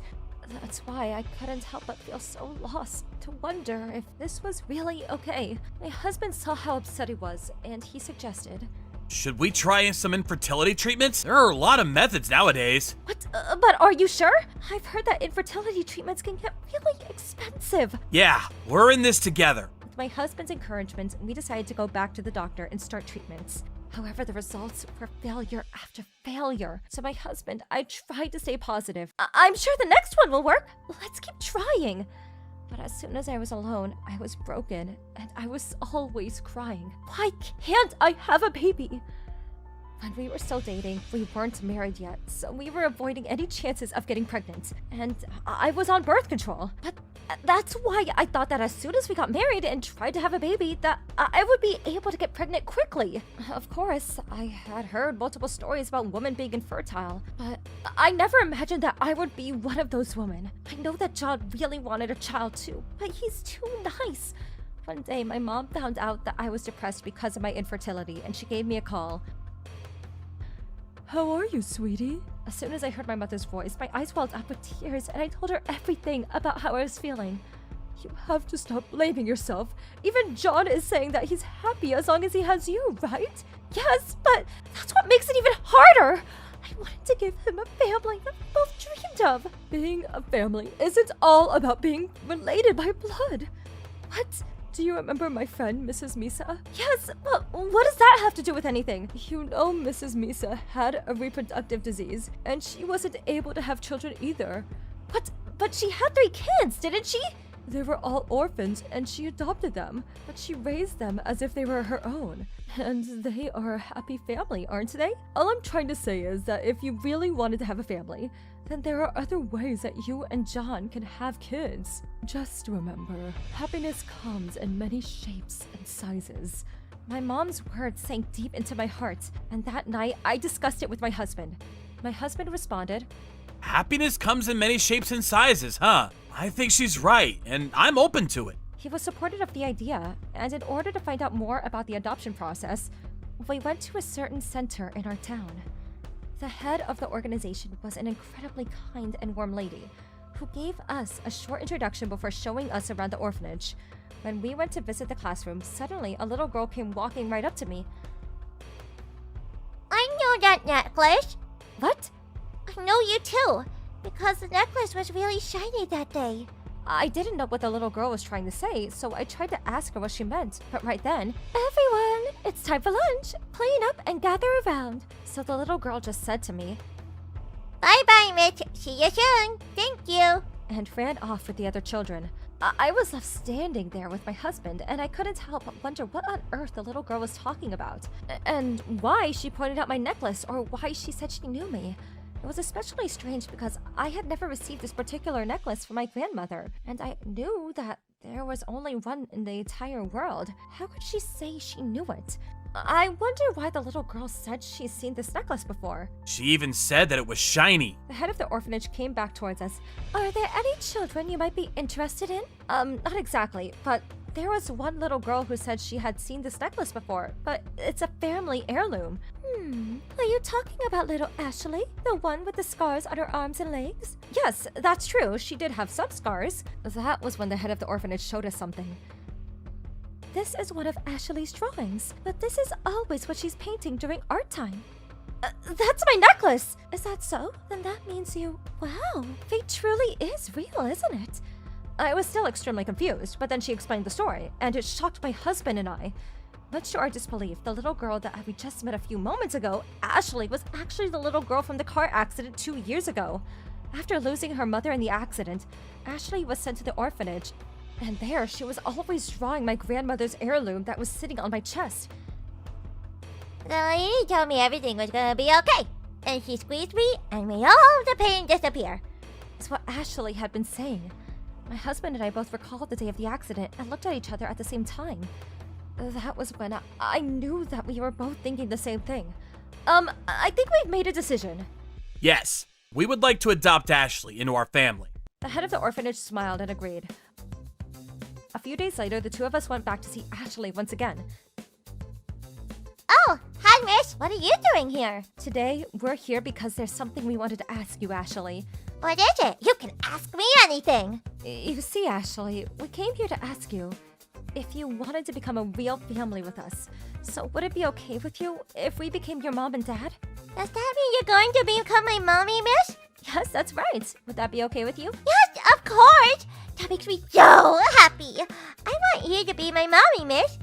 That's why I couldn't help but feel so lost, to wonder if this was really okay. My husband saw how upset he was, and he suggested, Should we try some infertility treatments? There are a lot of methods nowadays. What? But are you sure? I've heard that infertility treatments can get really expensive. Yeah, we're in this together. With my husband's encouragement, we decided to go back to the doctor and start treatments. However, the results were failure after failure. So my husband, I tried to stay positive. I'm sure the next one will work. Let's keep trying. But as soon as I was alone, I was broken, and I was always crying. Why can't I have a baby? When we were still dating, we weren't married yet, so we were avoiding any chances of getting pregnant. And I was on birth control. But that's why I thought that as soon as we got married and tried to have a baby, that I would be able to get pregnant quickly. Of course, I had heard multiple stories about women being infertile, but I never imagined that I would be one of those women. I know that John really wanted a child too, but he's too nice. One day, my mom found out that I was depressed because of my infertility, and she gave me a call. How are you, sweetie? As soon as I heard my mother's voice, my eyes welled up with tears, and I told her everything about how I was feeling. You have to stop blaming yourself. Even John is saying that he's happy as long as he has you, right? Yes, but that's what makes it even harder. I wanted to give him a family that we both dreamed of. Being a family isn't all about being related by blood. What? Do you remember my friend, Mrs. Misa? Yes, but what does that have to do with anything? You know Mrs. Misa had a reproductive disease, and she wasn't able to have children either. But she had 3 kids, didn't she? They were all orphans, and she adopted them, but she raised them as if they were her own. And they are a happy family, aren't they? All I'm trying to say is that if you really wanted to have a family, then there are other ways that you and John can have kids. Just remember, happiness comes in many shapes and sizes. My mom's words sank deep into my heart, and that night I discussed it with my husband. My husband responded, Happiness comes in many shapes and sizes, huh? I think she's right, and I'm open to it. He was supportive of the idea, and in order to find out more about the adoption process, we went to a certain center in our town. The head of the organization was an incredibly kind and warm lady who gave us a short introduction before showing us around the orphanage. When we went to visit the classroom, suddenly a little girl came walking right up to me. I know that necklace. What? I know you too, because the necklace was really shiny that day. I didn't know what the little girl was trying to say, so I tried to ask her what she meant. But right then, everyone, it's time for lunch. Clean up and gather around. So the little girl just said to me, Bye-bye, Mitch. See you soon. Thank you. and ran off with the other children. I was left standing there with my husband, and I couldn't help but wonder what on earth the little girl was talking about, and why she pointed out my necklace, or why she said she knew me. It was especially strange because I had never received this particular necklace from my grandmother, and I knew that there was only one in the entire world. How could she say she knew it? I wonder why the little girl said she's seen this necklace before. She even said that it was shiny. The head of the orphanage came back towards us. Are there any children you might be interested in? Not exactly, but there was one little girl who said she had seen this necklace before, but it's a family heirloom. Are you talking about little Ashley? The one with the scars on her arms and legs? Yes, that's true. She did have some scars. That was when the head of the orphanage showed us something. This is one of Ashley's drawings, but this is always what she's painting during art time. That's my necklace! Is that so? Then that means you... Wow, fate truly is real, isn't it? I was still extremely confused, but then she explained the story, and it shocked my husband and I. Much to our disbelief, the little girl that we just met a few moments ago, Ashley, was actually the little girl from the car accident 2 years ago. After losing her mother in the accident, Ashley was sent to the orphanage, and there she was always drawing my grandmother's heirloom that was sitting on my chest. The lady told me everything was gonna be okay, and she squeezed me and made all the pain disappear. It's what Ashley had been saying. My husband and I both recalled the day of the accident and looked at each other at the same time. That was when I knew that we were both thinking the same thing. I think we've made a decision. Yes, we would like to adopt Ashley into our family. The head of the orphanage smiled and agreed. A few days later, the two of us went back to see Ashley once again. Oh, hi, miss. What are you doing here? Today, we're here because there's something we wanted to ask you, Ashley. What is it? You can ask me anything. You see, Ashley, we came here to ask you, if you wanted to become a real family with us. So would it be okay with you if we became your mom and dad? Does that mean you're going to become my mommy, miss? Yes, that's right. Would that be okay with you? Yes, of course. That makes me so happy. I want you to be my mommy, miss.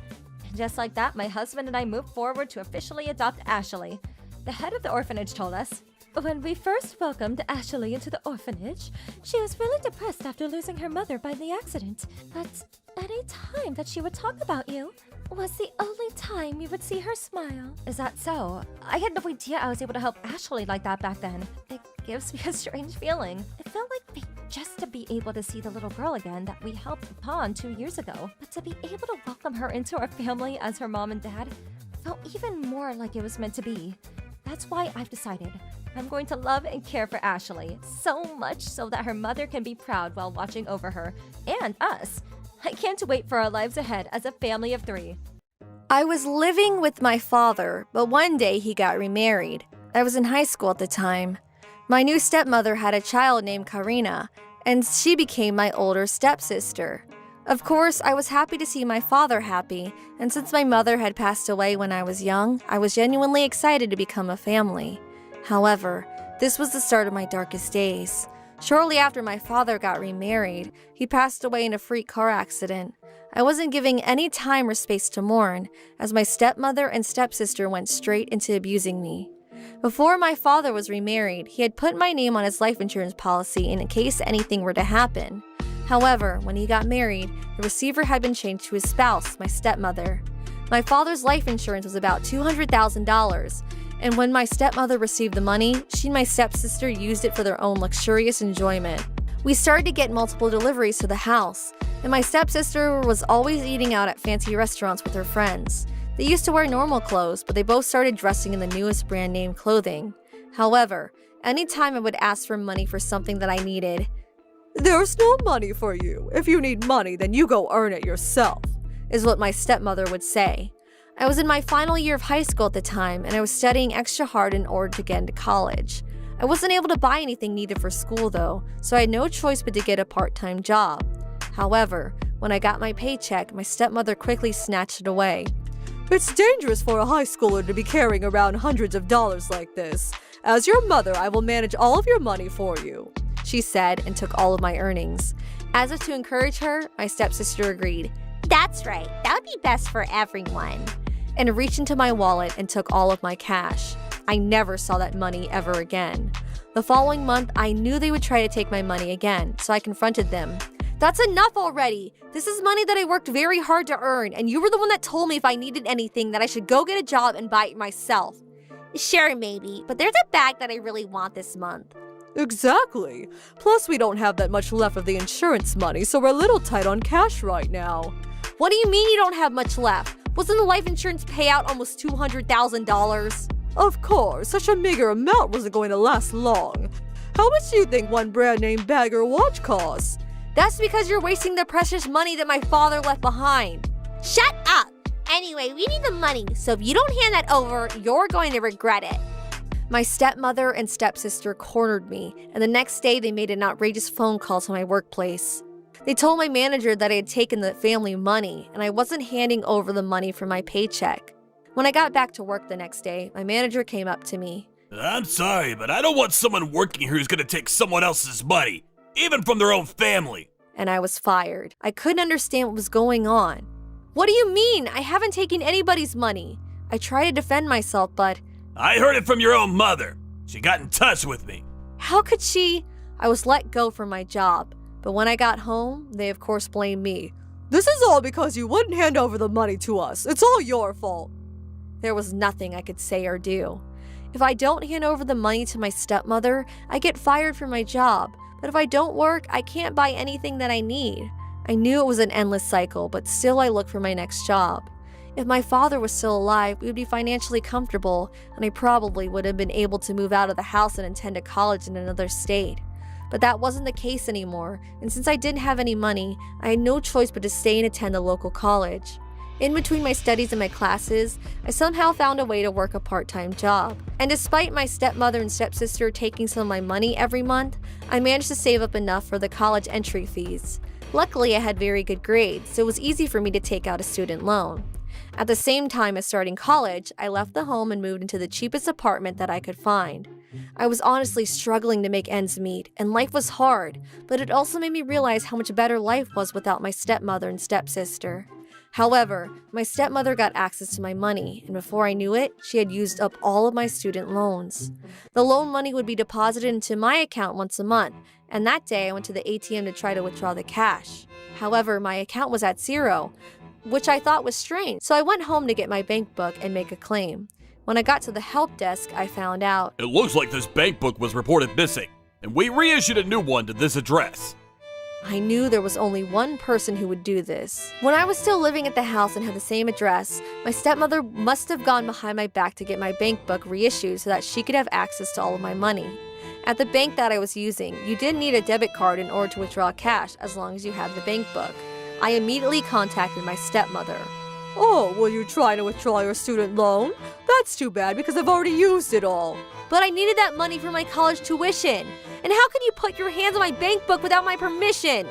Just like that, my husband and I moved forward to officially adopt Ashley. The head of the orphanage told us, when we first welcomed Ashley into the orphanage, she was really depressed after losing her mother by the accident. But any time that she would talk about you was the only time you would see her smile. Is that so? I had no idea I was able to help Ashley like that back then. It gives me a strange feeling. It felt like fate just to be able to see the little girl again that we helped upon 2 years ago. But to be able to welcome her into our family as her mom and dad felt even more like it was meant to be. That's why I've decided I'm going to love and care for Ashley, so much so that her mother can be proud while watching over her, and us. I can't wait for our lives ahead as a family of 3. I was living with my father, but one day he got remarried. I was in high school at the time. My new stepmother had a child named Karina, and she became my older stepsister. Of course, I was happy to see my father happy, and since my mother had passed away when I was young, I was genuinely excited to become a family. However, this was the start of my darkest days. Shortly after my father got remarried, he passed away in a freak car accident. I wasn't giving any time or space to mourn, as my stepmother and stepsister went straight into abusing me. Before my father was remarried, he had put my name on his life insurance policy in case anything were to happen. However, when he got married, the receiver had been changed to his spouse, my stepmother. My father's life insurance was about $200,000, and when my stepmother received the money, she and my stepsister used it for their own luxurious enjoyment. We started to get multiple deliveries to the house, and my stepsister was always eating out at fancy restaurants with her friends. They used to wear normal clothes, but they both started dressing in the newest brand name clothing. However, anytime I would ask for money for something that I needed, "There's no money for you. If you need money, then you go earn it yourself," is what my stepmother would say. I was in my final year of high school at the time, and I was studying extra hard in order to get into college. I wasn't able to buy anything needed for school though, so I had no choice but to get a part-time job. However, when I got my paycheck, my stepmother quickly snatched it away. "It's dangerous for a high schooler to be carrying around hundreds of dollars like this. As your mother, I will manage all of your money for you," she said, and took all of my earnings. As if to encourage her, my stepsister agreed. That's right. That would be best for everyone. And reached into my wallet and took all of my cash. I never saw that money ever again. The following month, I knew they would try to take my money again, so I confronted them. "That's enough already! This is money that I worked very hard to earn, and you were the one that told me if I needed anything that I should go get a job and buy it myself." Sure, maybe, but there's a bag that I really want this month. "Exactly. Plus, we don't have that much left of the insurance money, so we're a little tight on cash right now." "What do you mean you don't have much left? Wasn't the life insurance payout almost $200,000? "Of course, such a meager amount wasn't going to last long. How much do you think one brand name bag or watch costs?" "That's because you're wasting the precious money that my father left behind." Shut up! Anyway, we need the money, so if you don't hand that over, you're going to regret it. My stepmother and stepsister cornered me, and the next day they made an outrageous phone call to my workplace. They told my manager that I had taken the family money, and I wasn't handing over the money for my paycheck. When I got back to work the next day, my manager came up to me. I'm sorry, but I don't want someone working here who's gonna take someone else's money, even from their own family. And I was fired. I couldn't understand what was going on. "What do you mean? I haven't taken anybody's money." I tried to defend myself, but I heard it from your own mother. She got in touch with me. how could she? I was let go from my job. But when I got home, they of course blamed me. "This is all because you wouldn't hand over the money to us. It's all your fault." There was nothing I could say or do. If I don't hand over the money to my stepmother, I get fired from my job. But if I don't work, I can't buy anything that I need. I knew it was an endless cycle, but still I looked for my next job. If my father was still alive, we would be financially comfortable, and I probably would have been able to move out of the house and attend a college in another state. But that wasn't the case anymore, and since I didn't have any money, I had no choice but to stay and attend a local college. In between my studies and my classes, I somehow found a way to work a part-time job. And despite my stepmother and stepsister taking some of my money every month, I managed to save up enough for the college entry fees. Luckily, I had very good grades, so it was easy for me to take out a student loan. At the same time as starting college, I left the home and moved into the cheapest apartment that I could find. I was honestly struggling to make ends meet, and life was hard, but it also made me realize how much better life was without my stepmother and stepsister. However, my stepmother got access to my money, and before I knew it, she had used up all of my student loans. The loan money would be deposited into my account once a month, and that day I went to the ATM to try to withdraw the cash. However, my account was at zero, which I thought was strange, so I went home to get my bank book and make a claim. When I got to the help desk, I found out It looks like this bank book was reported missing, and we reissued a new one to this address. I knew there was only one person who would do this. When I was still living at the house and had the same address, my stepmother must have gone behind my back to get my bank book reissued so that she could have access to all of my money. At the bank that I was using, you didn't need a debit card in order to withdraw cash as long as you had the bank book. I immediately contacted my stepmother. Oh, were you trying to withdraw your student loan? That's too bad because I've already used it all. But I needed that money for my college tuition. And how could you put your hands on my bank book without my permission?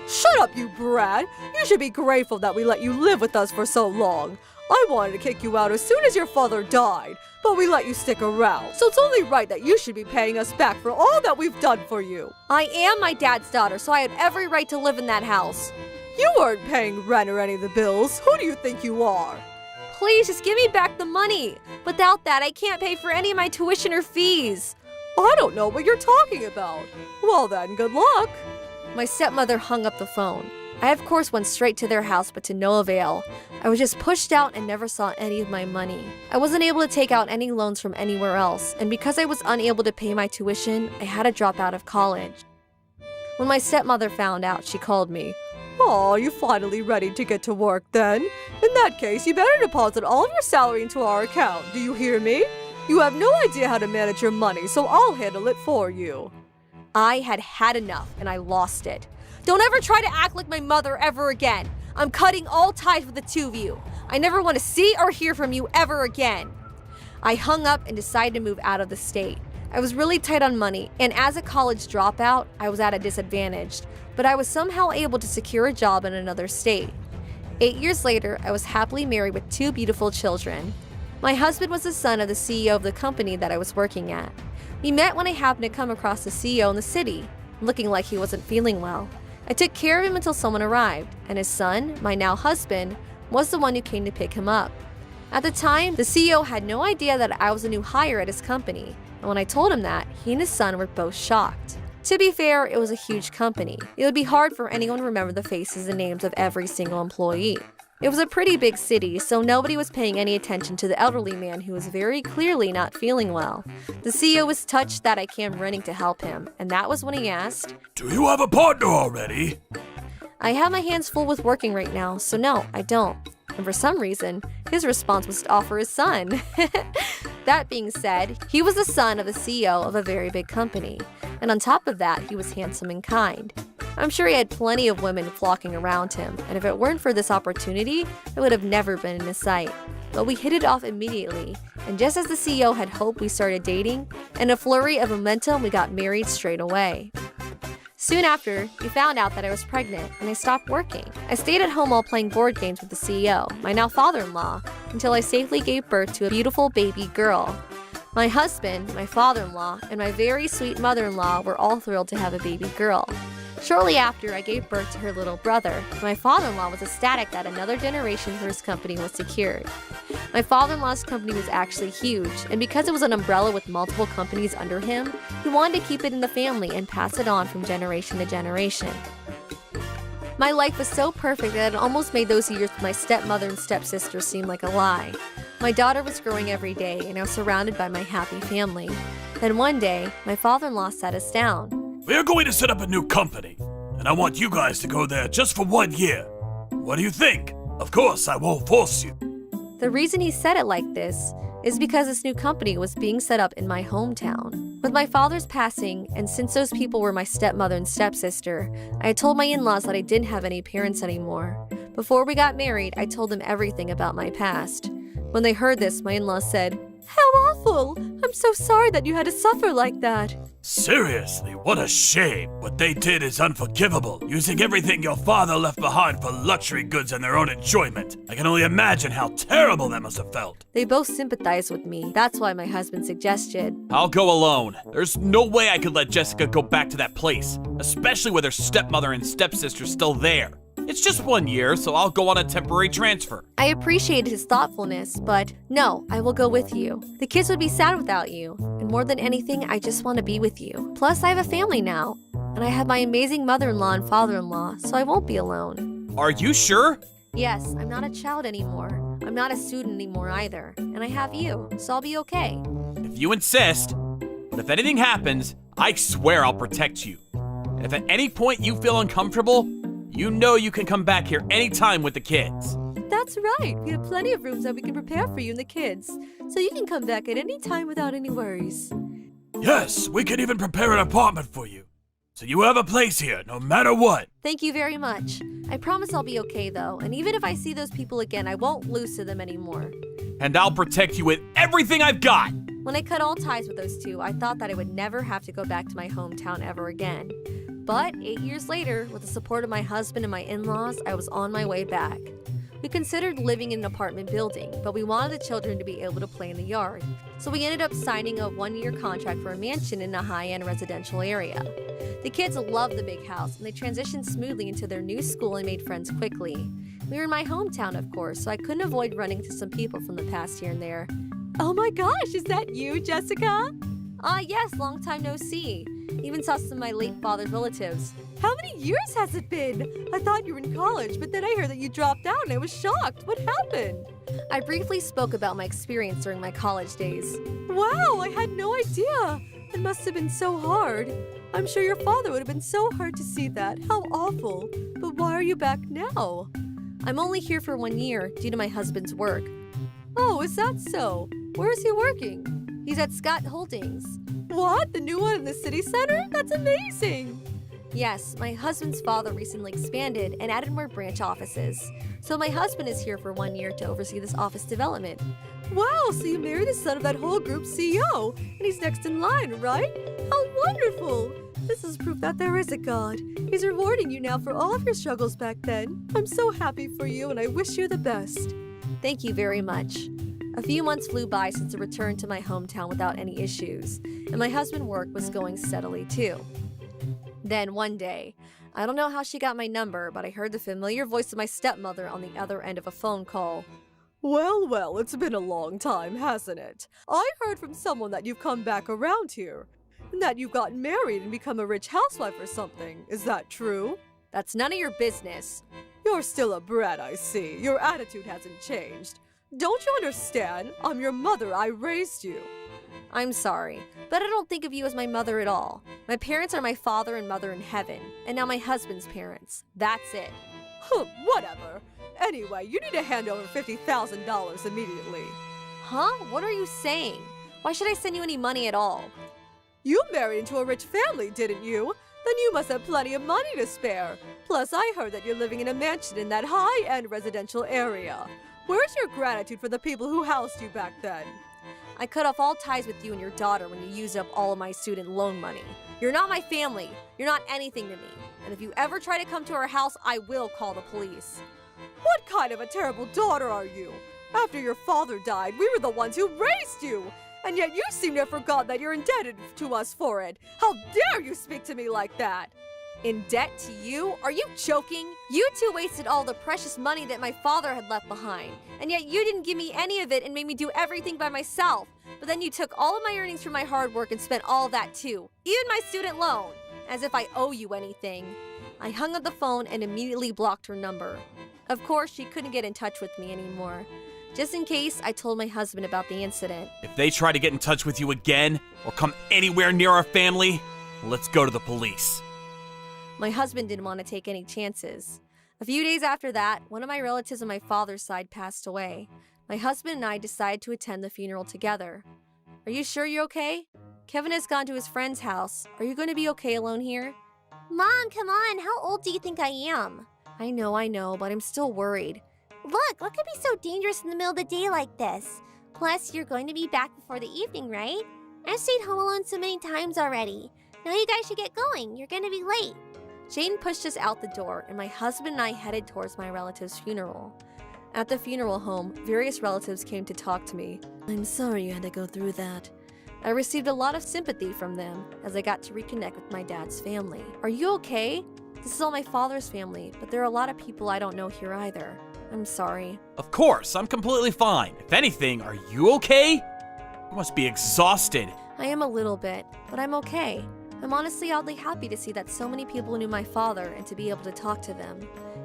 Shut up, you brat. You should be grateful that we let you live with us for so long. I wanted to kick you out as soon as your father died, but we let you stick around. So it's only right that you should be paying us back for all that we've done for you. I am my dad's daughter, so I had every right to live in that house. You weren't paying rent or any of the bills. Who do you think you are? Please, just give me back the money. Without that, I can't pay for any of my tuition or fees. I don't know what you're talking about. Well then, good luck. My stepmother hung up the phone. I, of course, went straight to their house, but to no avail. I was just pushed out and never saw any of my money. I wasn't able to take out any loans from anywhere else, and because I was unable to pay my tuition, I had to drop out of college. When my stepmother found out, she called me. Oh, you finally ready to get to work then? In that case, you better deposit all of your salary into our account. Do you hear me? You have no idea how to manage your money, so I'll handle it for you. I had had enough, and I lost it. Don't ever try to act like my mother ever again. I'm cutting all ties with the two of you. I never want to see or hear from you ever again. I hung up and decided to move out of the state. I was really tight on money, and as a college dropout, I was at a disadvantage, but I was somehow able to secure a job in another state. 8 years later, I was happily married with 2 beautiful children. My husband was the son of the CEO of the company that I was working at. We met when I happened to come across the CEO in the city, looking like he wasn't feeling well. I took care of him until someone arrived, and his son, my now husband, was the one who came to pick him up. At the time, the CEO had no idea that I was a new hire at his company, and when I told him that, he and his son were both shocked. To be fair, it was a huge company. It would be hard for anyone to remember the faces and names of every single employee. It was a pretty big city, so nobody was paying any attention to the elderly man who was very clearly not feeling well. The CEO was touched that I came running to help him, and that was when he asked, Do you have a partner already? I have my hands full with working right now, so no, I don't. And for some reason, his response was to offer his son. That being said, he was the son of the CEO of a very big company, and on top of that, he was handsome and kind. I'm sure he had plenty of women flocking around him, and if it weren't for this opportunity, I would have never been in his sight. But we hit it off immediately, and just as the CEO had hoped, we started dating. In a flurry of momentum, we got married straight away. Soon after, we found out that I was pregnant, and I stopped working. I stayed at home while playing board games with the CEO, my now father-in-law, until I safely gave birth to a beautiful baby girl. My husband, my father-in-law, and my very sweet mother-in-law were all thrilled to have a baby girl. Shortly after, I gave birth to her little brother. My father-in-law was ecstatic that another generation for his company was secured. My father-in-law's company was actually huge, and because it was an umbrella with multiple companies under him, he wanted to keep it in the family and pass it on from generation to generation. My life was so perfect that it almost made those years with my stepmother and stepsister seem like a lie. My daughter was growing every day, and I was surrounded by my happy family. Then one day, my father-in-law sat us down. We are going to set up a new company, and I want you guys to go there just for 1 year. What do you think? Of course, I won't force you. The reason he said it like this is because this new company was being set up in my hometown. With my father's passing, and since those people were my stepmother and stepsister, I had told my in-laws that I didn't have any parents anymore. Before we got married, I told them everything about my past. When they heard this, my in-laws said, How awful! I'm so sorry that you had to suffer like that. Seriously, what a shame. What they did is unforgivable, using everything your father left behind for luxury goods and their own enjoyment. I can only imagine how terrible that must have felt. They both sympathized with me. That's why my husband suggested. I'll go alone. There's no way I could let Jessica go back to that place, especially with her stepmother and stepsister still there. It's just 1 year, so I'll go on a temporary transfer. I appreciated his thoughtfulness, but no, I will go with you. The kids would be sad without you, and more than anything, I just want to be with you. Plus, I have a family now, and I have my amazing mother-in-law and father-in-law, so I won't be alone. Are you sure? Yes, I'm not a child anymore. I'm not a student anymore either, and I have you, so I'll be okay. If you insist. But if anything happens, I swear I'll protect you. And if at any point you feel uncomfortable, you know you can come back here anytime with the kids. That's right. We have plenty of rooms that we can prepare for you and the kids, so you can come back at any time without any worries. Yes, we can even prepare an apartment for you. So you have a place here, no matter what. Thank you very much. I promise I'll be okay though, and even if I see those people again, I won't lose to them anymore. And I'll protect you with everything I've got. When I cut all ties with those two, I thought that I would never have to go back to my hometown ever again. But 8 years later, with the support of my husband and my in-laws, I was on my way back. We considered living in an apartment building, but we wanted the children to be able to play in the yard. So we ended up signing a 1-year contract for a mansion in a high-end residential area. The kids loved the big house, and they transitioned smoothly into their new school and made friends quickly. We were in my hometown, of course, so I couldn't avoid running into some people from the past here and there. Oh my gosh, is that you, Jessica? Yes, long time no see. Even saw some of my late father's relatives. How many years has it been? I thought you were in college, but then I heard that you dropped out and I was shocked. What happened? I briefly spoke about my experience during my college days. Wow, I had no idea. It must have been so hard. I'm sure your father would have been so hurt to see that. How awful. But why are you back now? I'm only here for 1 year due to my husband's work. Oh, is that so? Where is he working? He's at Scott Holdings. What? The new one in the city center? That's amazing. Yes, my husband's father recently expanded and added more branch offices. So my husband is here for 1 year to oversee this office development. Wow, so you married the son of that whole group's CEO, and he's next in line, right? How wonderful! This is proof that there is a God. He's rewarding you now for all of your struggles back then. I'm so happy for you, and I wish you the best. Thank you very much. A few months flew by since I returned to my hometown without any issues, and my husband's work was going steadily too. Then one day, I don't know how she got my number, but I heard the familiar voice of my stepmother on the other end of a phone call. Well, it's been a long time, hasn't it? I heard from someone that you've come back around here, and that you've gotten married and become a rich housewife or something. Is that true? That's none of your business. You're still a brat, I see. Your attitude hasn't changed. Don't you understand? I'm your mother. I raised you. I'm sorry, but I don't think of you as my mother at all. My parents are my father and mother in heaven, and now my husband's parents. That's it. Whatever. Anyway, you need to hand over $50,000 immediately. Huh? What are you saying? Why should I send you any money at all? You married into a rich family, didn't you? Then you must have plenty of money to spare. Plus, I heard that you're living in a mansion in that high-end residential area. Where's your gratitude for the people who housed you back then? I cut off all ties with you and your daughter when you used up all of my student loan money. You're not my family. You're not anything to me. And if you ever try to come to our house, I will call the police. What kind of a terrible daughter are you? After your father died, we were the ones who raised you. And yet you seem to have forgotten that you're indebted to us for it. How dare you speak to me like that? In debt to you? Are you joking? You two wasted all the precious money that my father had left behind. And yet you didn't give me any of it and made me do everything by myself. But then you took all of my earnings from my hard work and spent all of that too. Even my student loan. As if I owe you anything. I hung up the phone and immediately blocked her number. Of course, she couldn't get in touch with me anymore. Just in case, I told my husband about the incident. If they try to get in touch with you again or come anywhere near our family, let's go to the police. My husband didn't want to take any chances. A few days after that, one of my relatives on my father's side passed away. My husband and I decided to attend the funeral together. Are you sure you're okay? Kevin has gone to his friend's house. Are you going to be okay alone here? Mom, come on. How old do you think I am? I know, but I'm still worried. Look, what could be so dangerous in the middle of the day like this? Plus, you're going to be back before the evening, right? I've stayed home alone so many times already. Now you guys should get going. You're gonna be late. Jane pushed us out the door, and my husband and I headed towards my relative's funeral. At the funeral home, various relatives came to talk to me. I'm sorry you had to go through that. I received a lot of sympathy from them as I got to reconnect with my dad's family. Are you okay? This is all my father's family, but there are a lot of people I don't know here either. I'm sorry. Of course, I'm completely fine. If anything, are you okay? You must be exhausted. I am a little bit, but I'm okay. I'm honestly oddly happy to see that so many people knew my father and to be able to talk to them.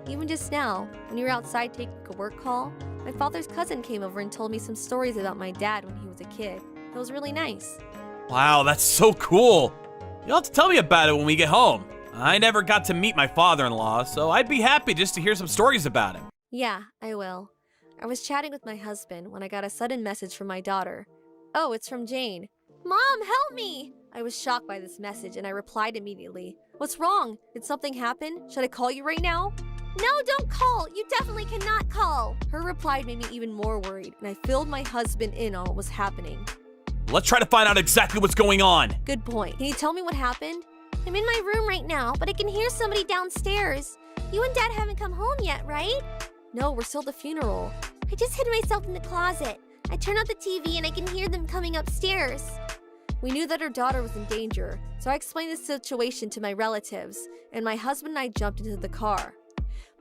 Even just now, when you were outside taking a work call, my father's cousin came over and told me some stories about my dad when he was a kid. It was really nice. Wow, that's so cool. You'll have to tell me about it when we get home. I never got to meet my father-in-law, so I'd be happy just to hear some stories about him. Yeah, I will. I was chatting with my husband when I got a sudden message from my daughter. Oh, it's from Jane. Mom, help me! I was shocked by this message and I replied immediately. What's wrong? Did something happen? Should I call you right now? No, don't call. You definitely cannot call. Her reply made me even more worried, and I filled my husband in on what was happening. Let's try to find out exactly what's going on. Good point. Can you tell me what happened? I'm in my room right now, but I can hear somebody downstairs. You and Dad haven't come home yet, right? No, we're still at the funeral. I just hid myself in the closet. I turn on the TV and I can hear them coming upstairs. We knew that her daughter was in danger, so I explained the situation to my relatives, and my husband and I jumped into the car.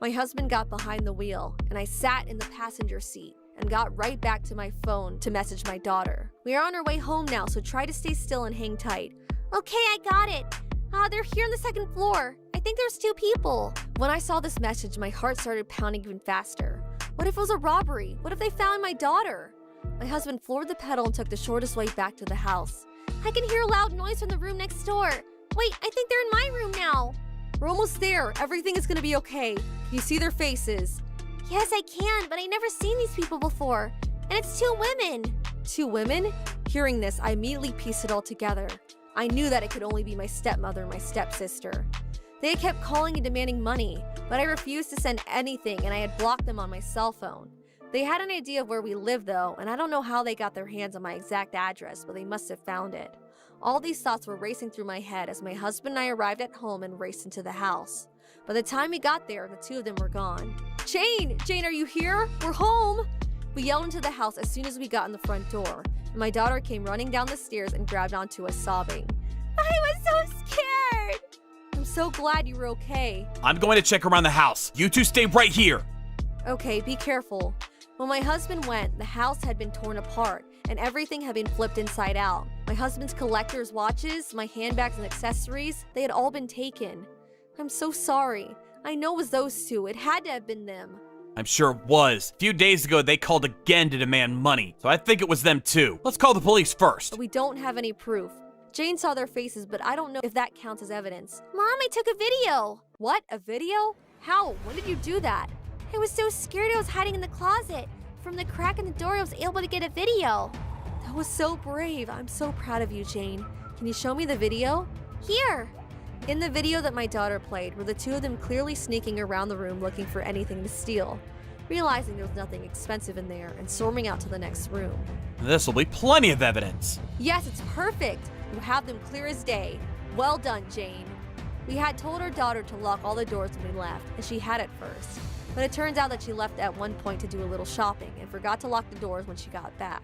My husband got behind the wheel, and I sat in the passenger seat and got right back to my phone to message my daughter. We are on our way home now, so try to stay still and hang tight. Okay, I got it. They're here on the second floor. I think there's 2 people. When I saw this message, my heart started pounding even faster. What if it was a robbery? What if they found my daughter? My husband floored the pedal and took the shortest way back to the house. I can hear a loud noise from the room next door. Wait, I think they're in my room now. We're almost there. Everything is gonna be okay. Can you see their faces? Yes, I can, but I've never seen these people before. And it's 2 women. 2 women? Hearing this, I immediately pieced it all together. I knew that it could only be my stepmother and my stepsister. They had kept calling and demanding money, but I refused to send anything and I had blocked them on my cell phone. They had an idea of where we lived though, and I don't know how they got their hands on my exact address, but they must have found it. All these thoughts were racing through my head as my husband and I arrived at home and raced into the house. By the time we got there, the 2 of them were gone. Jane! Jane, are you here? We're home! We yelled into the house as soon as we got in the front door, and my daughter came running down the stairs and grabbed onto us sobbing. I was so scared! I'm so glad you were okay. I'm going to check around the house. You 2 stay right here. Okay, be careful. When my husband went, the house had been torn apart, and everything had been flipped inside out. My husband's collector's watches, my handbags and accessories, they had all been taken. I'm so sorry. I know it was those 2. It had to have been them. I'm sure it was. A few days ago, they called again to demand money, so I think it was them too. Let's call the police first. But we don't have any proof. Jane saw their faces, but I don't know if that counts as evidence. Mom, I took a video. What? A video? How? When did you do that? I was so scared I was hiding in the closet. From the crack in the door, I was able to get a video. That was so brave. I'm so proud of you, Jane. Can you show me the video? Here. In the video that my daughter played were the 2 of them clearly sneaking around the room looking for anything to steal, realizing there was nothing expensive in there and storming out to the next room. This will be plenty of evidence. Yes, it's perfect. You have them clear as day. Well done, Jane. We had told our daughter to lock all the doors when we left, and she had at first. But it turns out that she left at one point to do a little shopping and forgot to lock the doors when she got back.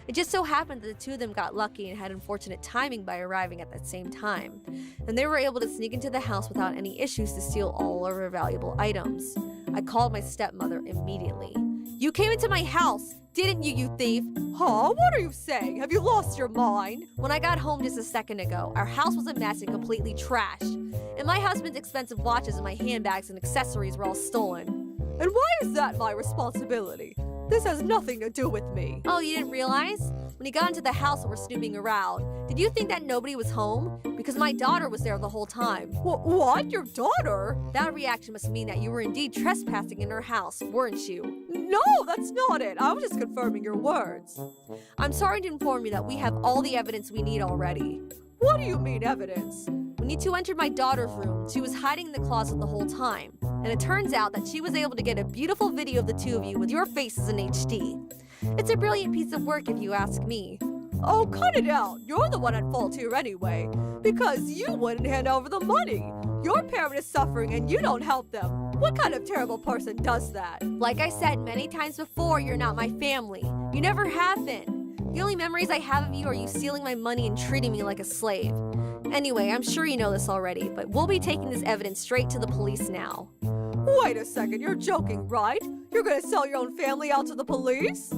It just so happened that the 2 of them got lucky and had unfortunate timing by arriving at that same time, and they were able to sneak into the house without any issues to steal all of our valuable items. I called my stepmother immediately. You came into my house, didn't you, you thief? Huh? What are you saying? Have you lost your mind? When I got home just a second ago, our house was a mess and completely trashed, and my husband's expensive watches and my handbags and accessories were all stolen. And why is that my responsibility? This has nothing to do with me. Oh, you didn't realize? When he got into the house and were snooping around, did you think that nobody was home? Because my daughter was there the whole time. What? Your daughter? That reaction must mean that you were indeed trespassing in her house, weren't you? No, that's not it. I was just confirming your words. I'm sorry to inform you that we have all the evidence we need already. What do you mean, evidence? When you 2 entered my daughter's room, she was hiding in the closet the whole time. And it turns out that she was able to get a beautiful video of the 2 of you with your faces in HD. It's a brilliant piece of work if you ask me. Oh, cut it out. You're the one at fault here anyway. Because you wouldn't hand over the money. Your parent is suffering and you don't help them. What kind of terrible person does that? Like I said many times before, you're not my family. You never have been. The only memories I have of you are you stealing my money and treating me like a slave. Anyway, I'm sure you know this already, but we'll be taking this evidence straight to the police now. Wait a second, you're joking, right? You're gonna sell your own family out to the police?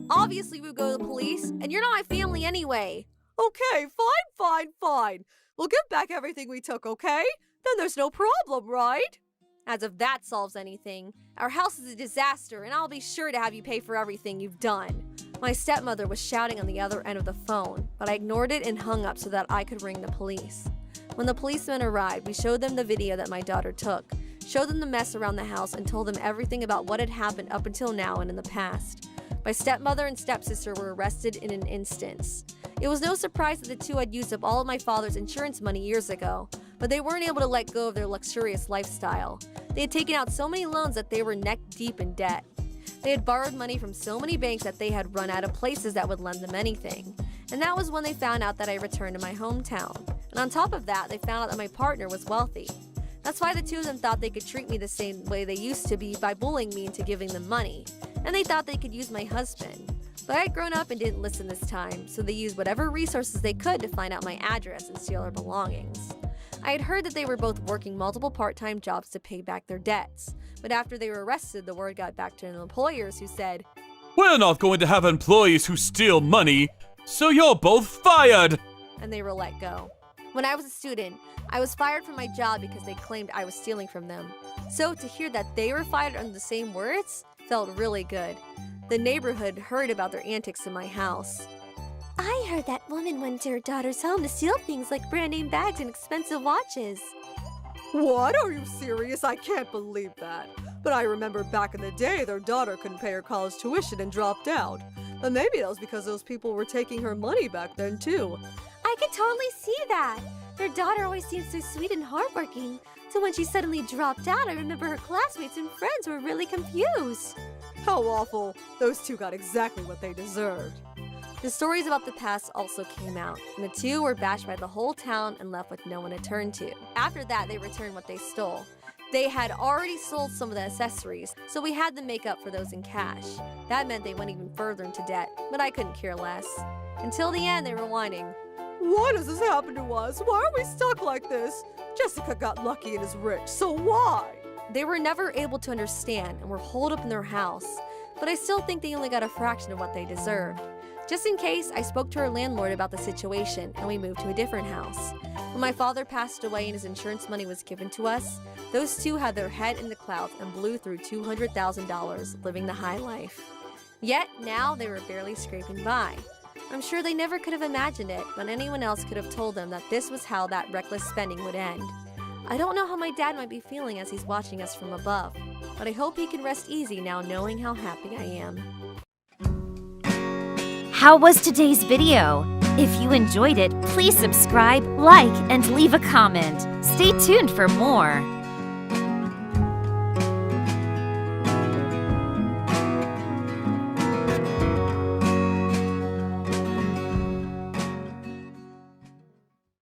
Obviously, we would go to the police, and you're not my family anyway. Okay, fine. We'll give back everything we took, okay? Then there's no problem, right? As if that solves anything. Our house is a disaster, and I'll be sure to have you pay for everything you've done. My stepmother was shouting on the other end of the phone, but I ignored it and hung up so that I could ring the police. When the policemen arrived, we showed them the video that my daughter took, showed them the mess around the house, and told them everything about what had happened up until now and in the past. My stepmother and stepsister were arrested in an instance. It was no surprise that the two had used up all of my father's insurance money years ago, but they weren't able to let go of their luxurious lifestyle. They had taken out so many loans that they were neck deep in debt. They had borrowed money from so many banks that they had run out of places that would lend them anything. And that was when they found out that I returned to my hometown. And on top of that, they found out that my partner was wealthy. That's why the two of them thought they could treat me the same way they used to be by bullying me into giving them money. And they thought they could use my husband. But I had grown up and didn't listen this time, so they used whatever resources they could to find out my address and steal our belongings. I had heard that they were both working multiple part-time jobs to pay back their debts. But after they were arrested, the word got back to their employers who said, We're not going to have employees who steal money, so you're both fired! And they were let go. When I was a student, I was fired from my job because they claimed I was stealing from them. So to hear that they were fired under the same words felt really good. The neighborhood heard about their antics in my house. I heard that woman went to her daughter's home to steal things like brand name bags and expensive watches. What? Are you serious? I can't believe that. But I remember back in the day their daughter couldn't pay her college tuition and dropped out. But maybe that was because those people were taking her money back then too. I could totally see that. Their daughter always seemed so sweet and hardworking. So when she suddenly dropped out, I remember her classmates and friends were really confused. How awful. Those two got exactly what they deserved. The stories about the past also came out, and the two were bashed by the whole town and left with no one to turn to. After that, they returned what they stole. They had already sold some of the accessories, so we had them make up for those in cash. That meant they went even further into debt, but I couldn't care less. Until the end, they were whining. Why does this happen to us? Why are we stuck like this? Jessica got lucky and is rich, so why? They were never able to understand and were holed up in their house, but I still think they only got a fraction of what they deserved. Just in case, I spoke to our landlord about the situation and we moved to a different house. When my father passed away and his insurance money was given to us, those two had their head in the clouds and blew through $200,000 living the high life. Yet now they were barely scraping by. I'm sure they never could have imagined it, but anyone else could have told them that this was how that reckless spending would end. I don't know how my dad might be feeling as he's watching us from above, but I hope he can rest easy now knowing how happy I am. How was today's video? If you enjoyed it, please subscribe, like, and leave a comment. Stay tuned for more.